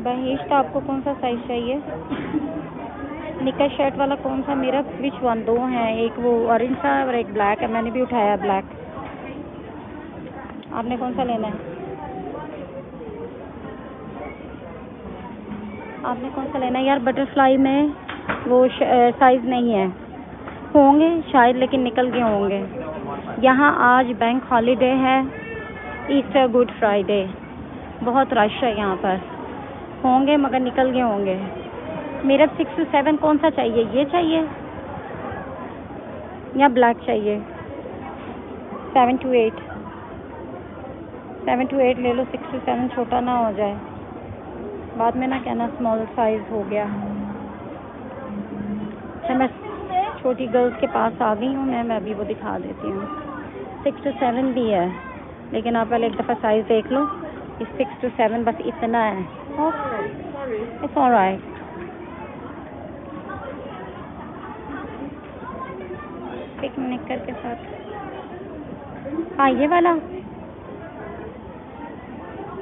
बहिश तो आपको कौन सा साइज चाहिए? निकर शर्ट वाला कौन सा? मेरा विच वन? 2 हैं, एक वो ऑरेंज सा और एक ब्लैक है। मैंने भी उठाया ब्लैक। आपने कौन सा लेना है? आपने कौन सा लेना है यार? बटरफ्लाई में वो साइज़ नहीं है, होंगे शायद लेकिन निकल गए होंगे। यहाँ आज बैंक हॉलीडे है, ईस्टर गुड फ्राइडे, बहुत रश है यहाँ पर। होंगे मगर निकल गए होंगे। मेरा 6 to 7 कौन सा चाहिए? ये चाहिए या ब्लैक चाहिए? 7 to 8 7 to 8 ले लो। 6 to 7 छोटा ना हो जाए, बाद में ना कहना स्मॉल साइज़ हो गया। अच्छा मैं छोटी गर्ल्स के पास आ गई हूँ, मैं अभी वो दिखा देती हूँ। 6 to 7 भी है, लेकिन आप पहले एक दफ़ा साइज़ देख लो। इस 6 to 7 बस इतना है। It's alright. पिकनिक के साथ। हाँ ये वाला,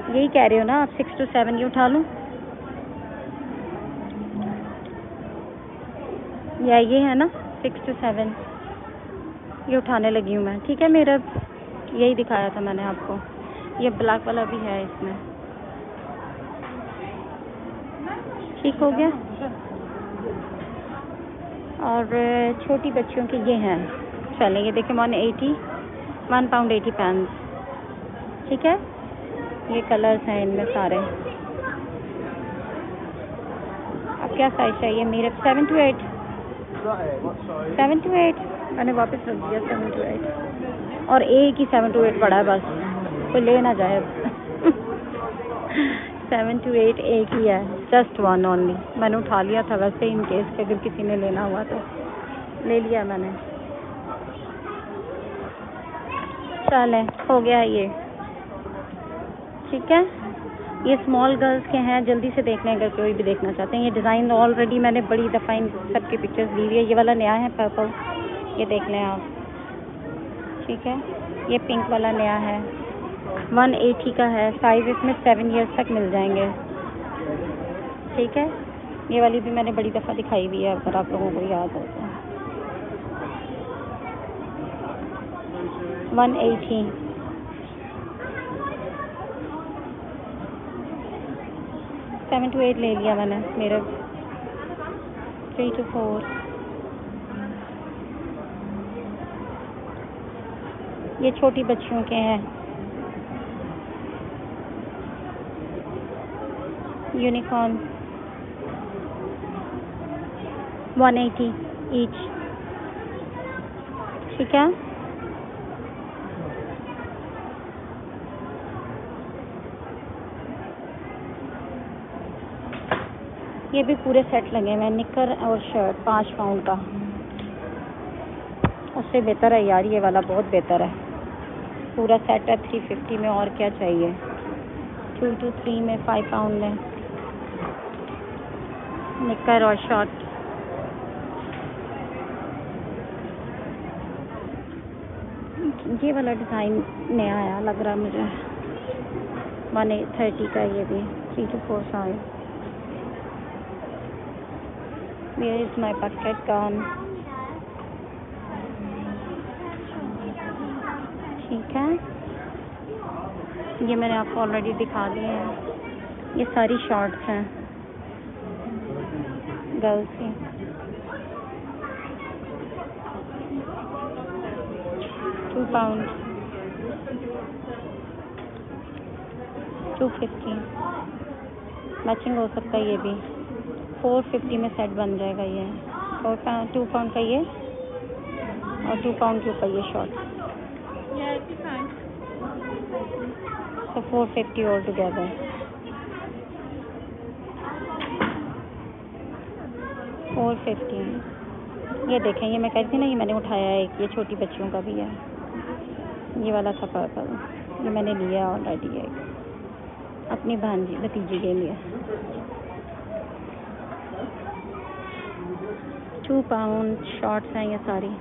यही कह रहे हो ना आप? 6 to 7 ये उठा लूँ या ये है ना 6 to 7? ये उठाने लगी हूँ मैं, ठीक है। मेरा यही दिखाया था मैंने आपको। ये ब्लैक वाला भी है इसमें, ठीक हो गया। और छोटी बच्चियों के ये हैं, चलें ये देखें। 1 pound 80 pence, ठीक है। ये कलर्स हैं इनमें सारे। अब क्या साइज चाहिए? मेरे 7 to 8 7 to 8 मैंने वापस रख दिया 7 to 8। और एक ही 7 to 8 पड़ा है, बस कोई ले ना जाए। 7 to 8 एक ही है, जस्ट 1 ओनली। मैंने उठा लिया था वैसे इन केस के अगर किसी ने लेना हुआ तो ले लिया मैंने। चलें हो गया ये, ठीक है। ये स्मॉल गर्ल्स के हैं, जल्दी से देख लें अगर कोई भी देखना चाहते हैं। ये डिज़ाइन ऑलरेडी मैंने बड़ी दफ़ा इन सबकी पिक्चर्स ली हुई है। ये वाला नया है पर्पल, ये देख लें आप, ठीक है। ये पिंक वाला नया है, 180 का है। साइज़ इसमें 7 ईयर्स तक मिल जाएंगे, ठीक है। ये वाली भी मैंने बड़ी दफ़ा दिखाई हुई है, अगर आप लोगों को याद हो तो। 180। सेवन टू 8 ले लिया मैंने, मेरे 3 to 4। ये छोटी बच्चियों के हैं, यूनिकॉर्न, 180 ईच, ठीक है। ये भी पूरे सेट लगे हुए हैं, निकर और शर्ट 5 पाउंड का। उससे बेहतर है यार, ये वाला बहुत बेहतर है। पूरा सेट है 350 में, और क्या चाहिए। 2 to 3 में, 5 पाउंड में निकर और शॉर्ट। ये वाला डिज़ाइन नया आया लग रहा मुझे, 130 का। ये भी 3 to 4 size. Where is my bucket gone? ठीक है, ये मैंने आपको ऑलरेडी दिखा दिए हैं। ये सारी शॉर्ट्स हैं गर्ल्स की। 2 पाउंड, 250। मैचिंग हो सकता है ये भी। 450 में सेट बन जाएगा ये। 2 पाउंड का ये, और 2 पाउंड के ऊपर ये शॉर्ट। तो 450 ऑल टुगेदर। ये देखें, ये मैं कहती थी ना, ये मैंने उठाया है एक, ये छोटी बच्चियों का भी है। ये वाला था पर्पल, ये मैंने लिया ऑलरेडी है, अपनी भांजी भतीजी के लिए। 2 पाउंड शॉर्ट्स हैं ये सारी।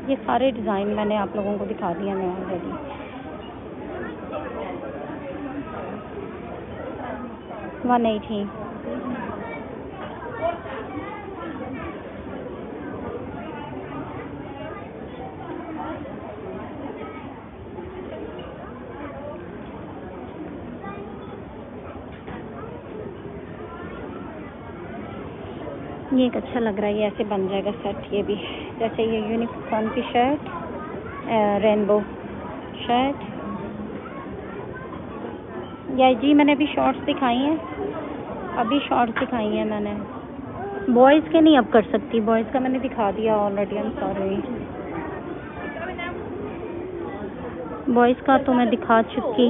ये सारे डिज़ाइन मैंने आप लोगों को दिखा दिया मैं ऑलरेडी। $180। ये एक अच्छा लग रहा है, ये ऐसे बन जाएगा सेट। ये भी जैसे ये यूनिकॉर्न की शर्ट, रेनबो शर्ट। या जी मैंने अभी शॉर्ट्स दिखाई हैं, मैंने। बॉयज़ के नहीं अब कर सकती, बॉयज़ का मैंने दिखा दिया already. I am sorry, boys का तो मैं दिखा चुकी।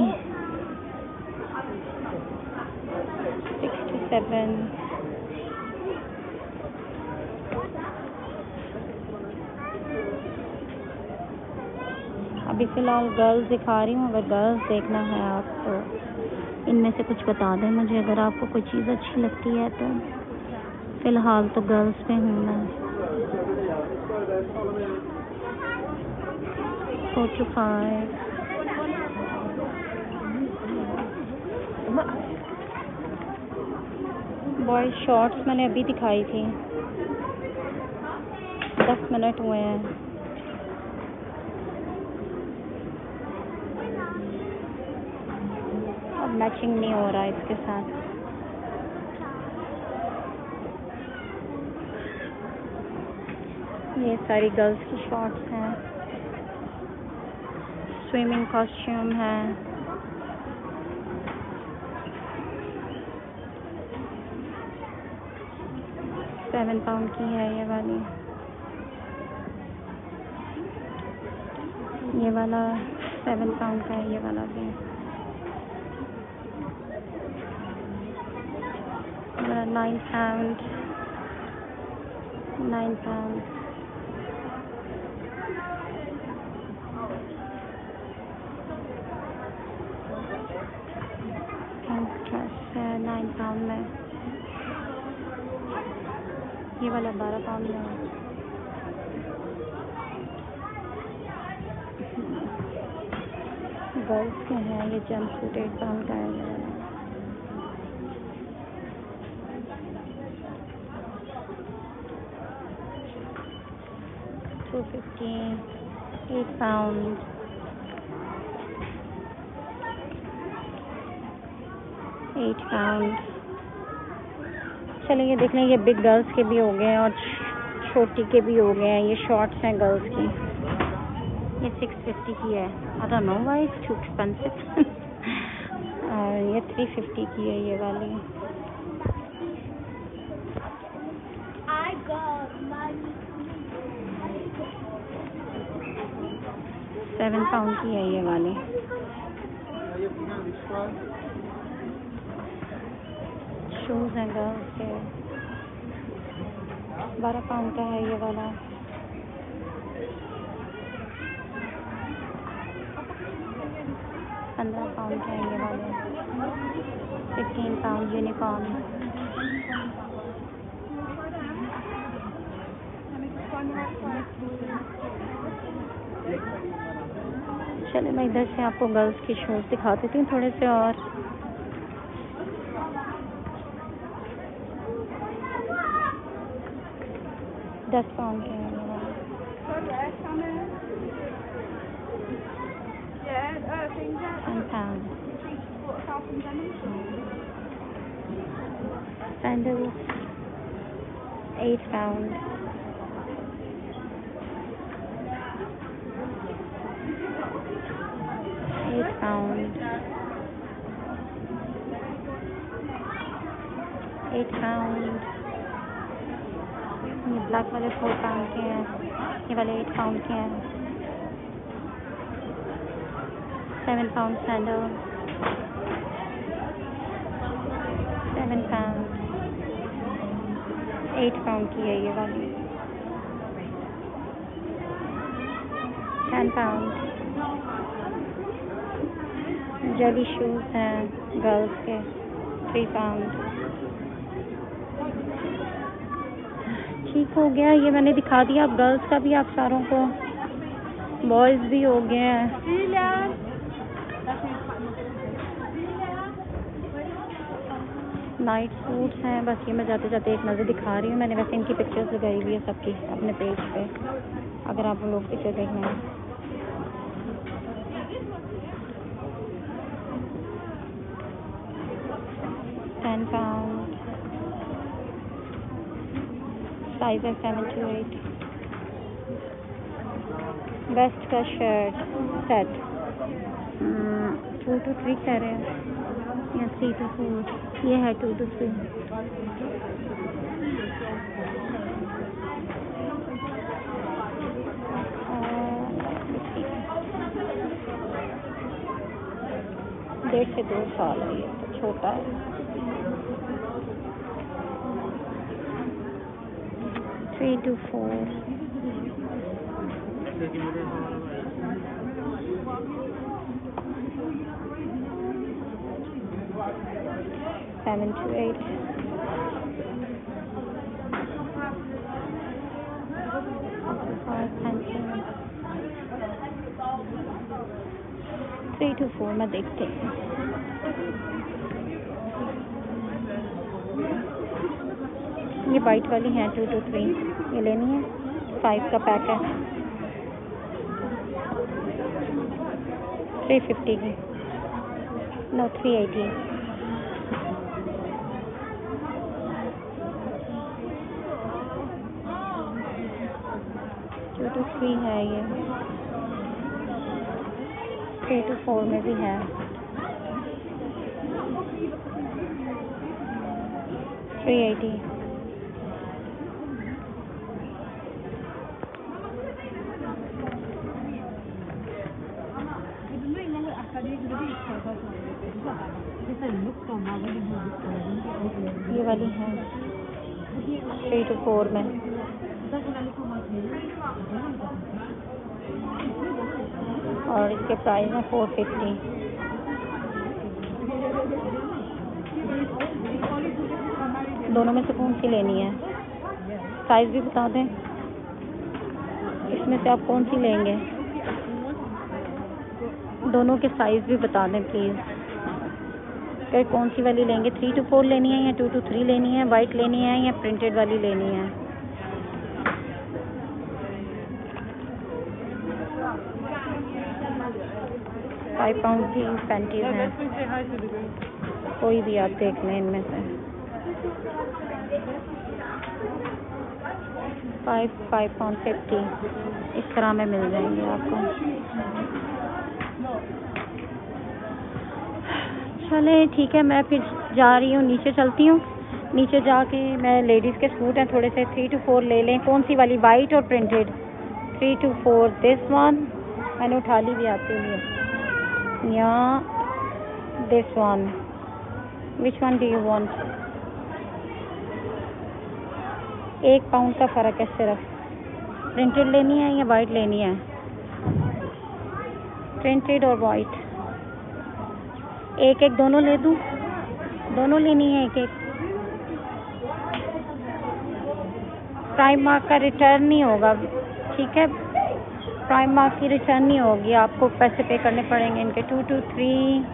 6 to 7। अभी फ़िलहाल गर्ल्स दिखा रही हूँ। अगर गर्ल्स देखना है आप तो इनमें से कुछ बता दें मुझे, अगर आपको कोई चीज़ अच्छी लगती है तो। फ़िलहाल तो गर्ल्स पे हूँ मैं। 4 to 5। बॉयज़ शॉर्ट्स मैंने अभी दिखाई थी, 10 मिनट हुए हैं। अब मैचिंग नहीं हो रहा है इसके साथ। ये सारी गर्ल्स की शॉर्ट्स हैं। स्विमिंग कॉस्ट्यूम है, 7 पाउंड की है ये वाली। ये वाला 7 पाउंड का है, ये वाला भी। 9 पाउंड, 9 पाउंड। ड्रेस है 9 पाउंड में। ये वाला 12 पाउंड में है। गर्ल्स के हैं ये जंप सूट 8 पाउंड का है ये वाला। $2.50, 8 पाउंड। चलिए ये देख लें, ये बिग गर्ल्स के भी हो गए हैं और छोटी के भी हो गए हैं। ये शॉर्ट्स हैं गर्ल्स की। ये 650 की है। I don't know why it's too expensive. ये 350 की है ये वाली। I got money. 7 पाउंड की है ये वाली। शूज़ हैं गर्ल्स के। 12 पाउंड का है ये वाला। $15 पाउंड का है ये वाले। 15 पाउंड यूनिफॉर्म। चलिए मैं इधर से आपको गर्ल्स की शूज़ दिखा देती हूँ थोड़े से और। $10 पाउंड के हैं ये वाले। 10 पाउंड। Sandals 8 pound. £8 ये ब्लैक वाले 4 पाउंड के हैं। ये वाले 8 पाउंड के हैं। 7 पाउंड सैंडल 7 पाउंड। 8 पाउंड की है ये वाली। 10 पाउंड। जेली शूज़ हैं गर्ल्स के 3 पाउंड। ठीक हो गया, ये मैंने दिखा दिया। अब गर्ल्स का भी आप सारों को, बॉयज़ भी हो गए हैं। नाइट सूट्स हैं। बस ये मैं जाते जाते एक नज़र दिखा रही हूँ। मैंने वैसे इनकी पिक्चर्स लगाई हुई है सबकी अपने पेज पे, अगर आप लोग पिक्चर देखना है। £10 साइज है 7 to 8। वेस्ट का शर्ट सेट 2 to 3 कह रहे हैं या 3 to 4। ये है 2 to 3। डेढ़ से 2 साल है, ये तो छोटा है। 3 to 4। $7 to 8। $3 to 4 मैं देखते हैं। ये वाइट वाली है 2 to 3। ये लेनी है, 5 का पैक है। 350 की, नो 380। टू टू 3 है ये। 3 to 4 में भी है। 380। ये वाली है 3 to 4 में। और इसके प्राइस है 450। दोनों में से कौन सी लेनी है? साइज भी बता दें, इसमें से आप कौन सी लेंगे? दोनों के साइज भी बता दें प्लीज़, कि कौन सी वाली लेंगे। 3 to 4 लेनी है या 2 to 3 लेनी है, वाइट लेनी है या प्रिंटेड वाली लेनी है? £5 की पैंटीज हैं, कोई भी आप देख लें इनमें से। £5.50 इस तरह में मिल जाएंगे आपको। चले ठीक है, मैं फिर जा रही हूँ, नीचे चलती हूँ। नीचे जाके मैं लेडीज़ के सूट हैं थोड़े से 3 to 4 ले लें। कौन सी वाली, वाइट और प्रिंटेड? 3 to 4 दिस वन, मैंने उठा ली भी आपके लिए, या this one, which one do you want? £1 का फ़र्क है सिर्फ। प्रिंटेड लेनी है या वाइट लेनी है? प्रिंटेड और वाइट, एक एक दोनों ले दूँ? दोनों लेनी है एक एक? प्राइम मार्क का रिटर्न नहीं होगा, ठीक है? प्राइम मार्क की रिटर्न नहीं होगी, आपको पैसे पे करने पड़ेंगे इनके। 2 to 3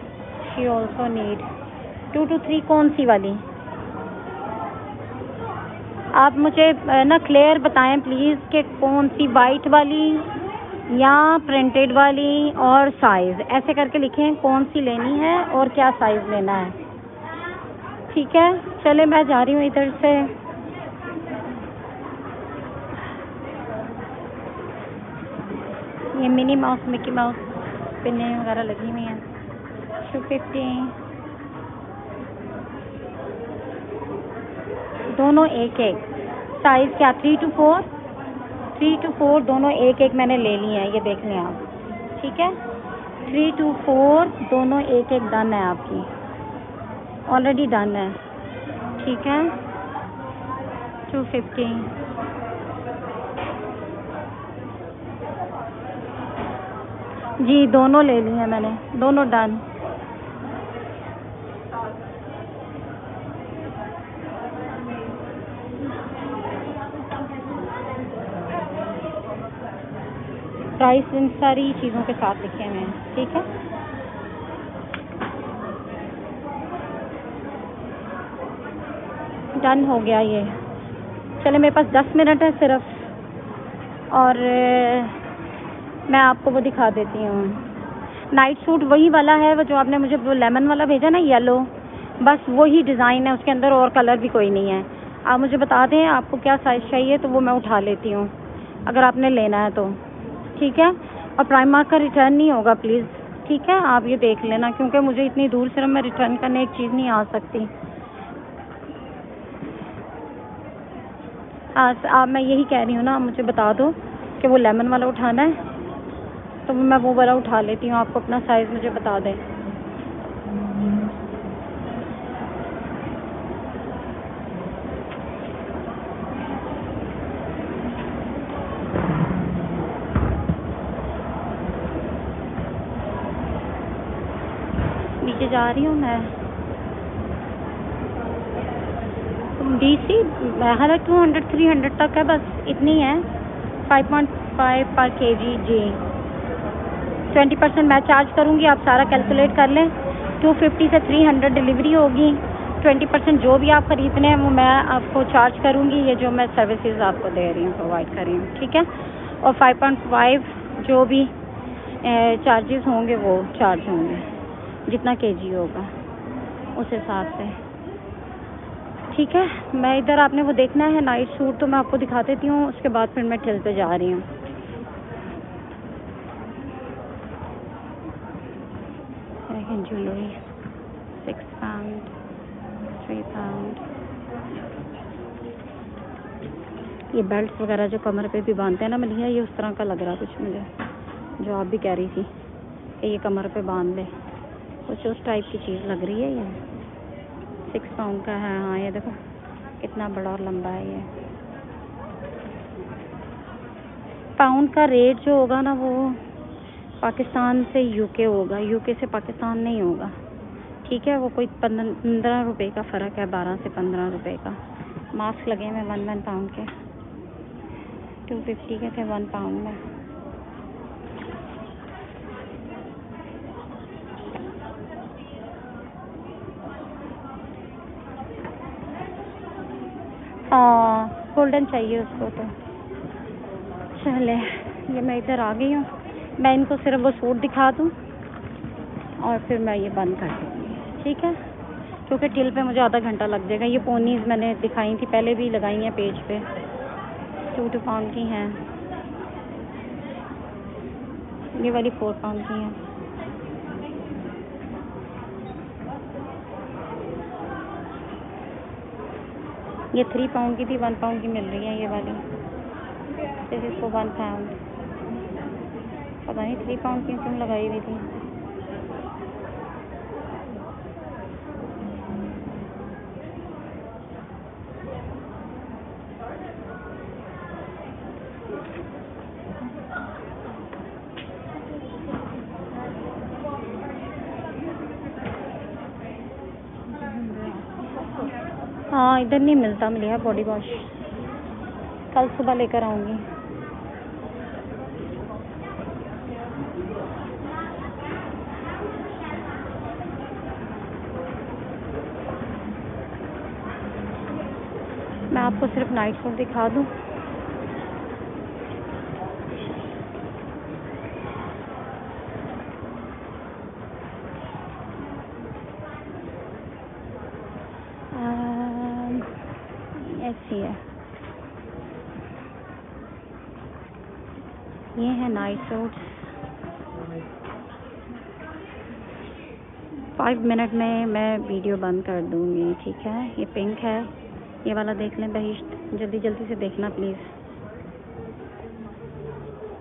she also need. 2 to 3 कौन सी वाली? आप मुझे ना क्लियर बताएं प्लीज़ कि कौन सी, वाइट वाली या प्रिंटेड वाली, और साइज़ ऐसे करके लिखें कौन सी लेनी है और क्या साइज़ लेना है, ठीक है? चले मैं जा रही हूँ इधर से। ये मिनी माउस, मिकी माउस पिन्ने वगैरह लगी हुई हैं। 250, दोनों एक एक। साइज़ क्या? 3 to 4? 3 to 4 दोनों एक एक मैंने ले ली हैं, ये देख लें आप, ठीक है? 3 to 4 दोनों एक एक डन है आपकी, ऑलरेडी डन है, ठीक है? 250। जी दोनों ले ली हैं मैंने, दोनों डन। प्राइस इन सारी चीज़ों के साथ लिखे हुए हैं, ठीक है? डन हो गया ये। चले मेरे पास 10 मिनट है सिर्फ, और मैं आपको वो दिखा देती हूँ। नाइट सूट वही वाला है, वो जो आपने मुझे वो लेमन वाला भेजा ना, येलो, बस वही डिज़ाइन है उसके अंदर, और कलर भी कोई नहीं है। आप मुझे बता दें आपको क्या साइज़ चाहिए, तो वो मैं उठा लेती हूँ अगर आपने लेना है तो, ठीक है? और प्राइम मार्क का रिटर्न नहीं होगा प्लीज़, ठीक है? आप ये देख लेना, क्योंकि मुझे इतनी दूर सिर्फ मैं रिटर्न करने एक चीज़ नहीं आ सकती। हाँ आप, मैं यही कह रही हूँ ना, मुझे बता दो कि वो लेमन वाला उठाना है, तो मैं वो वाला उठा लेती हूँ। आपको अपना साइज़ मुझे बता दें। नीचे जा रही हूँ मैं। DC हालांकि 200-300 तक है, बस इतनी है। 5.5 पर kg जी। 20% मैं चार्ज करूँगी, आप सारा कैलकुलेट कर लें। 250 से 300 डिलीवरी होगी। 20% जो भी आप ख़रीदने हैं वो मैं आपको चार्ज करूँगी, ये जो मैं सर्विसेज आपको दे रही हूँ, प्रोवाइड कर रही हूँ, ठीक है? और 5.5 जो भी चार्जेस होंगे वो चार्ज होंगे, जितना kg होगा उस हिसाब से, ठीक है? मैं इधर, आपने वो देखना है नाइट सूट, तो मैं आपको दिखा देती हूँ, उसके बाद फिर मैं ठिल पे जा रही हूँ। ज्वेलरी £6, £3। ये बेल्ट वगैरह जो कमर पे भी बांधते हैं ना मलिया, ये उस तरह का लग रहा कुछ मुझे, जो आप भी कह रही थी कि ये कमर पे बांध ले, कुछ उस टाइप की चीज़ लग रही है। ये 6 पाउंड का है। हाँ ये देखो कितना बड़ा और लंबा है ये। पाउंड का रेट जो होगा ना वो पाकिस्तान से यूके होगा, यूके से पाकिस्तान नहीं होगा, ठीक है। वो कोई 15 रुपये का फ़र्क है, 12 से 15 रुपये का। मास्क लगे हुए 1 पाउंड के, 250 के थे 1 पाउंड में। हाँ गोल्डन चाहिए उसको तो। चले ये मैं इधर आ गई हूँ, मैं इनको सिर्फ वो सूट दिखा दूँ और फिर मैं ये बंद कर दूँगी, ठीक है। क्योंकि टिल पे मुझे आधा घंटा लग जाएगा। ये पोनीज़ मैंने दिखाई थी पहले भी, लगाई हैं पेज पे, 2 पाउंड की हैं। ये वाली 4 पाउंड की हैं। ये 3 पाउंड की थी, 1 पाउंड की मिल रही है ये वाली। फिर इसको 1 पाउंड, पता नहीं 3 पाउंड की क्यों लगाई हुई थी। हाँ इधर नहीं मिलता, मिलेगा बॉडी वॉश, कल सुबह लेकर आऊँगी। मैं आपको सिर्फ नाइट सूट दिखा दूँ। ऐसी है, ये है नाइट सूट। 5 मिनट में मैं वीडियो बंद कर दूँगी, ठीक है। ये पिंक है, ये वाला देख लें बहिश्त, जल्दी जल्दी से देखना प्लीज़।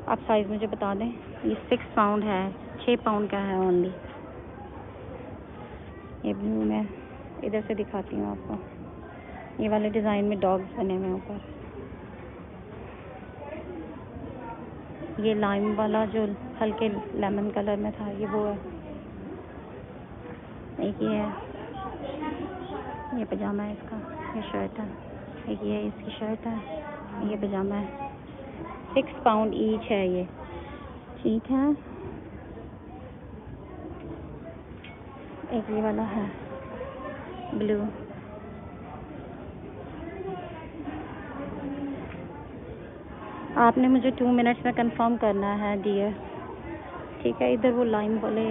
आप साइज़ मुझे बता दें। ये 6 पाउंड है, 6 पाउंड का है ओनली। ये ब्लू में इधर से दिखाती हूँ आपको। ये वाले डिज़ाइन में डॉग्स बने हुए हैं ऊपर। ये लाइम वाला जो हल्के लेमन कलर में था, ये वो है। एक ये है, ये पजामा है इसका, ये शर्ट है। एक ये इसकी शर्ट है, ये पजामा है। 6 पाउंड ईच है ये, ठीक है। एक ये वाला है ब्लू, आपने मुझे 2 मिनट्स में कंफर्म करना है डियर, ठीक है। इधर वो लाइम वाले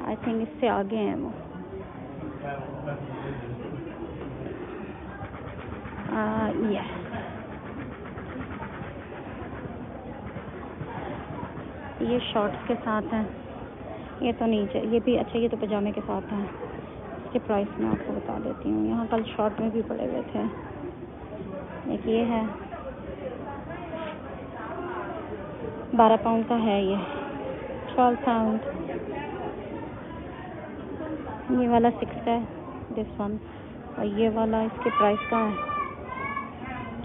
आई थिंक इससे आगे हैं वो। ये शॉर्ट्स के साथ हैं, ये तो नीचे, ये भी अच्छा, ये तो पजामे के साथ हैं। इसके प्राइस मैं आपको बता देती हूँ, यहाँ कल शॉर्ट में भी पड़े हुए थे। एक ये है 12 पाउंड का है, ये 12 पाउंड। ये वाला 6 है, दिस वन। और ये वाला इसके प्राइस का है,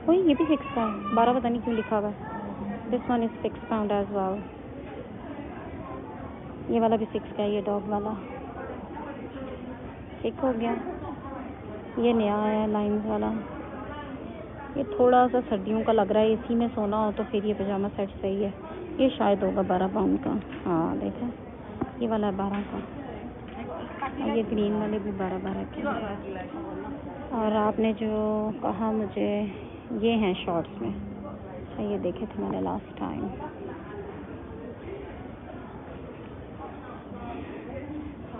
वही ये भी 6 का है, 12 पता नहीं क्यों लिखा हुआ है। This one is 6 pound as well. ये वाला भी 6 का है, ये डॉग वाला। ठीक हो गया। ये नया है लाइंस वाला, ये थोड़ा सा सर्दियों का लग रहा है, एसी में सोना हो तो फिर ये पजामा सेट सही है। ये शायद होगा 12 पाउंड का। हाँ देखें, ये वाला 12 का, और ये ग्रीन वाले भी 12 के। और आपने जो कहा मुझे, ये हैं शॉर्ट्स में, अच्छा ये देखे थे मैंने लास्ट टाइम।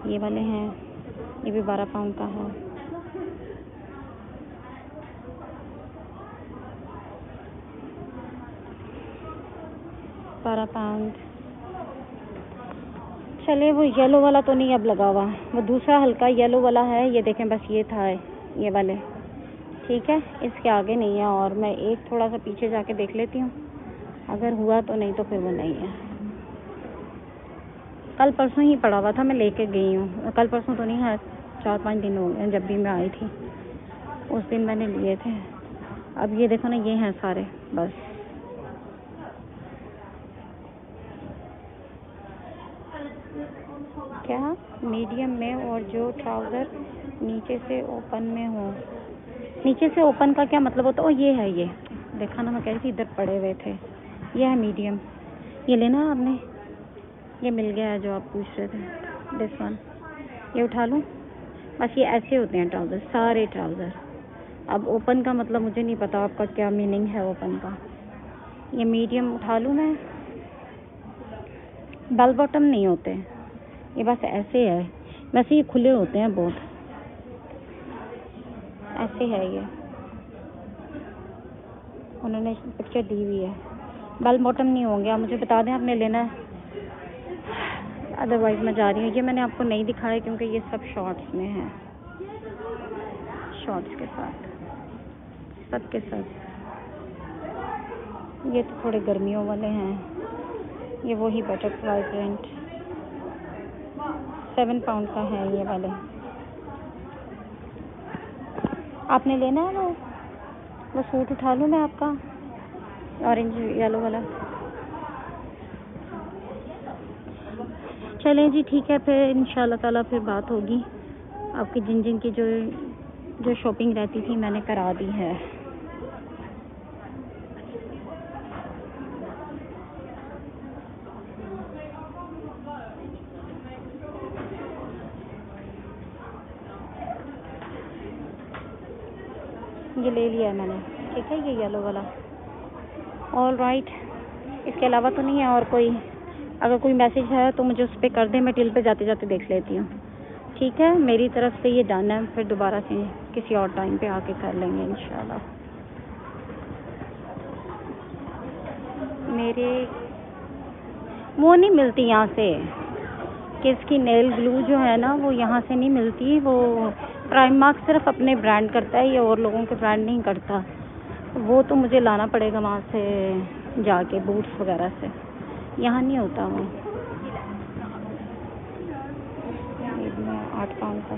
ये वाले हैं, ये भी 12 पाउंड का है। £12। चले वो येलो वाला तो नहीं अब लगा हुआ, वो दूसरा हल्का येलो वाला है। ये देखें, बस ये था ये वाले, ठीक है। इसके आगे नहीं है, और मैं एक थोड़ा सा पीछे जाके देख लेती हूँ, अगर हुआ तो, नहीं तो फिर वो नहीं है। कल परसों ही पड़ा हुआ था, मैं लेके गई हूँ। कल परसों तो नहीं है, 4-5 दिन हो गए जब भी मैं आई थी, उस दिन मैंने लिए थे। अब ये देखो ना, ये हैं सारे बस। क्या मीडियम में, और जो ट्राउज़र नीचे से ओपन में हो। नीचे से ओपन का क्या मतलब होता है? ओ ये है, ये देखा ना, मैं कह रही थी इधर पड़े हुए थे। ये है मीडियम, ये लेना है आपने? ये मिल गया है जो आप पूछ रहे थे, दिस वन। ये उठा लूँ? बस ये ऐसे होते हैं ट्राउज़र, सारे ट्राउज़र। अब ओपन का मतलब मुझे नहीं पता आपका क्या मीनिंग है ओपन का। ये मीडियम उठा लूँ मैं? बेल बॉटम नहीं होते ये, बस ऐसे है। वैसे ये खुले होते हैं बहुत, ऐसे है ये, उन्होंने पिक्चर दी हुई है। बेल बॉटम नहीं होंगे, आप मुझे बता दें आपने लेना है, अदरवाइज मैं जा रही हूँ। ये मैंने आपको नहीं दिखाया क्योंकि ये सब शॉर्ट्स में है, शॉर्ट्स के साथ, सब के सब। ये तो थोड़े गर्मियों वाले हैं। ये वही बटरफ्लाई प्रिंट 7 पाउंड का है ये वाले। आपने लेना है वो सूट उठा लूँ मैं आपका, ऑरेंज येलो वाला? चलें जी, ठीक है, फिर इंशाल्लाह ताला फिर बात होगी। आपकी जिन जिन की जो शॉपिंग रहती थी मैंने करा दी है। ये ले लिया है मैंने, ठीक है, ये येलो वाला। ऑल राइट, इसके अलावा तो नहीं है और कोई? अगर कोई मैसेज है तो मुझे उस पर कर दें, मैं टिल पे जाते जाते देख लेती हूँ। ठीक है, मेरी तरफ से ये डन है, फिर दोबारा से किसी और टाइम पे आके कर लेंगे इंशाल्लाह। मेरे वो नहीं मिलती यहाँ से, किस की नेल ग्लू जो है ना वो यहाँ से नहीं मिलती। वो प्राइमार्क सिर्फ अपने ब्रांड करता है, ये और लोगों के ब्रांड नहीं करता। वो तो मुझे लाना पड़ेगा वहाँ से जाके, बूट्स वगैरह से, यहाँ नहीं होता वो। 8 पाउंड का।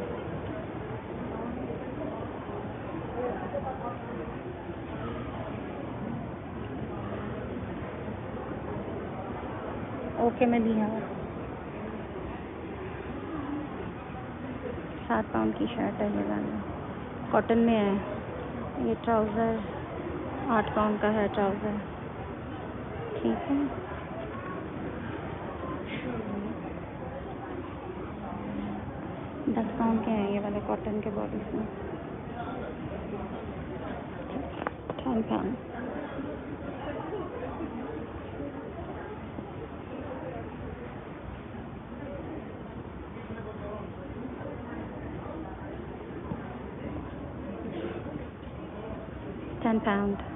ओके, मैं दी हूँ। 7 पाउंड की शर्ट है ये वाली, कॉटन में है। ये ट्राउज़र 8 पाउंड का है ट्राउज़र, ठीक है। $10 के हैं ये वाले कॉटन के बॉडीज में, 10 पाउंड। £10।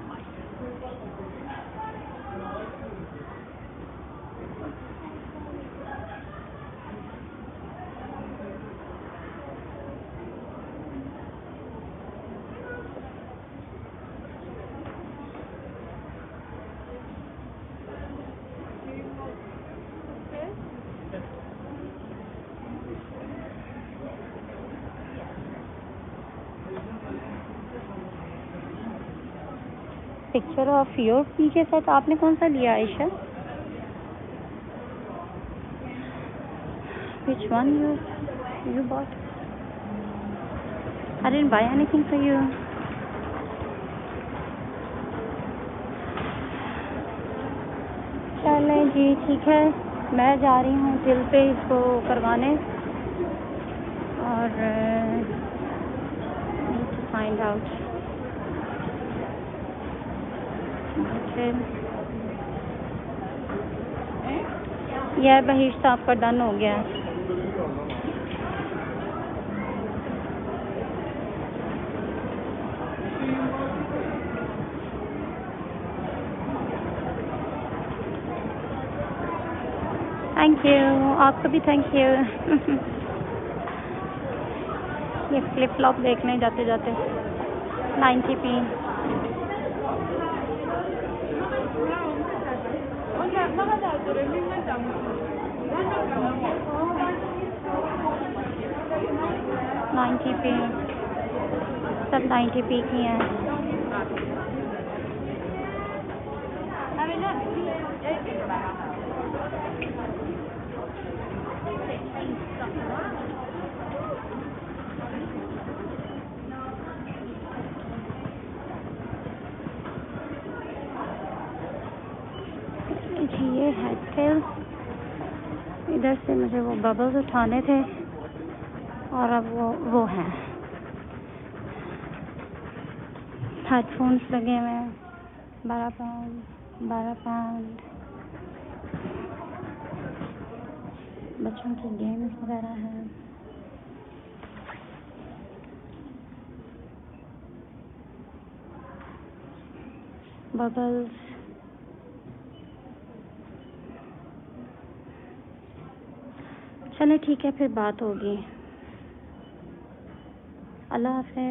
पिक्चर ऑफ योर पीछे सेट आपने कौन सा लिया Ayesha? Which one you bought? I didn't buy anything for you. चलें जी, ठीक है, मैं जा रही हूँ दिल पे इसको करवाने, और need to find out। यह बहिश्ता आपका डन हो गया। थैंक यू, आपको भी थैंक यू। ये फ्लिप फ्लॉप देखने जाते जाते 90p। 90p सब 90p की हैं। ये हेडफोन, इधर से मुझे वो बबल्स उठाने थे और अब वो हैं। हेडफोन्स लगे हुए हैं 12 पाउंड। बच्चों की गेम्स वगैरह हैं। बबल्स। चलिए ठीक है, फिर बात होगी। अल्लाह हाफ़िज़।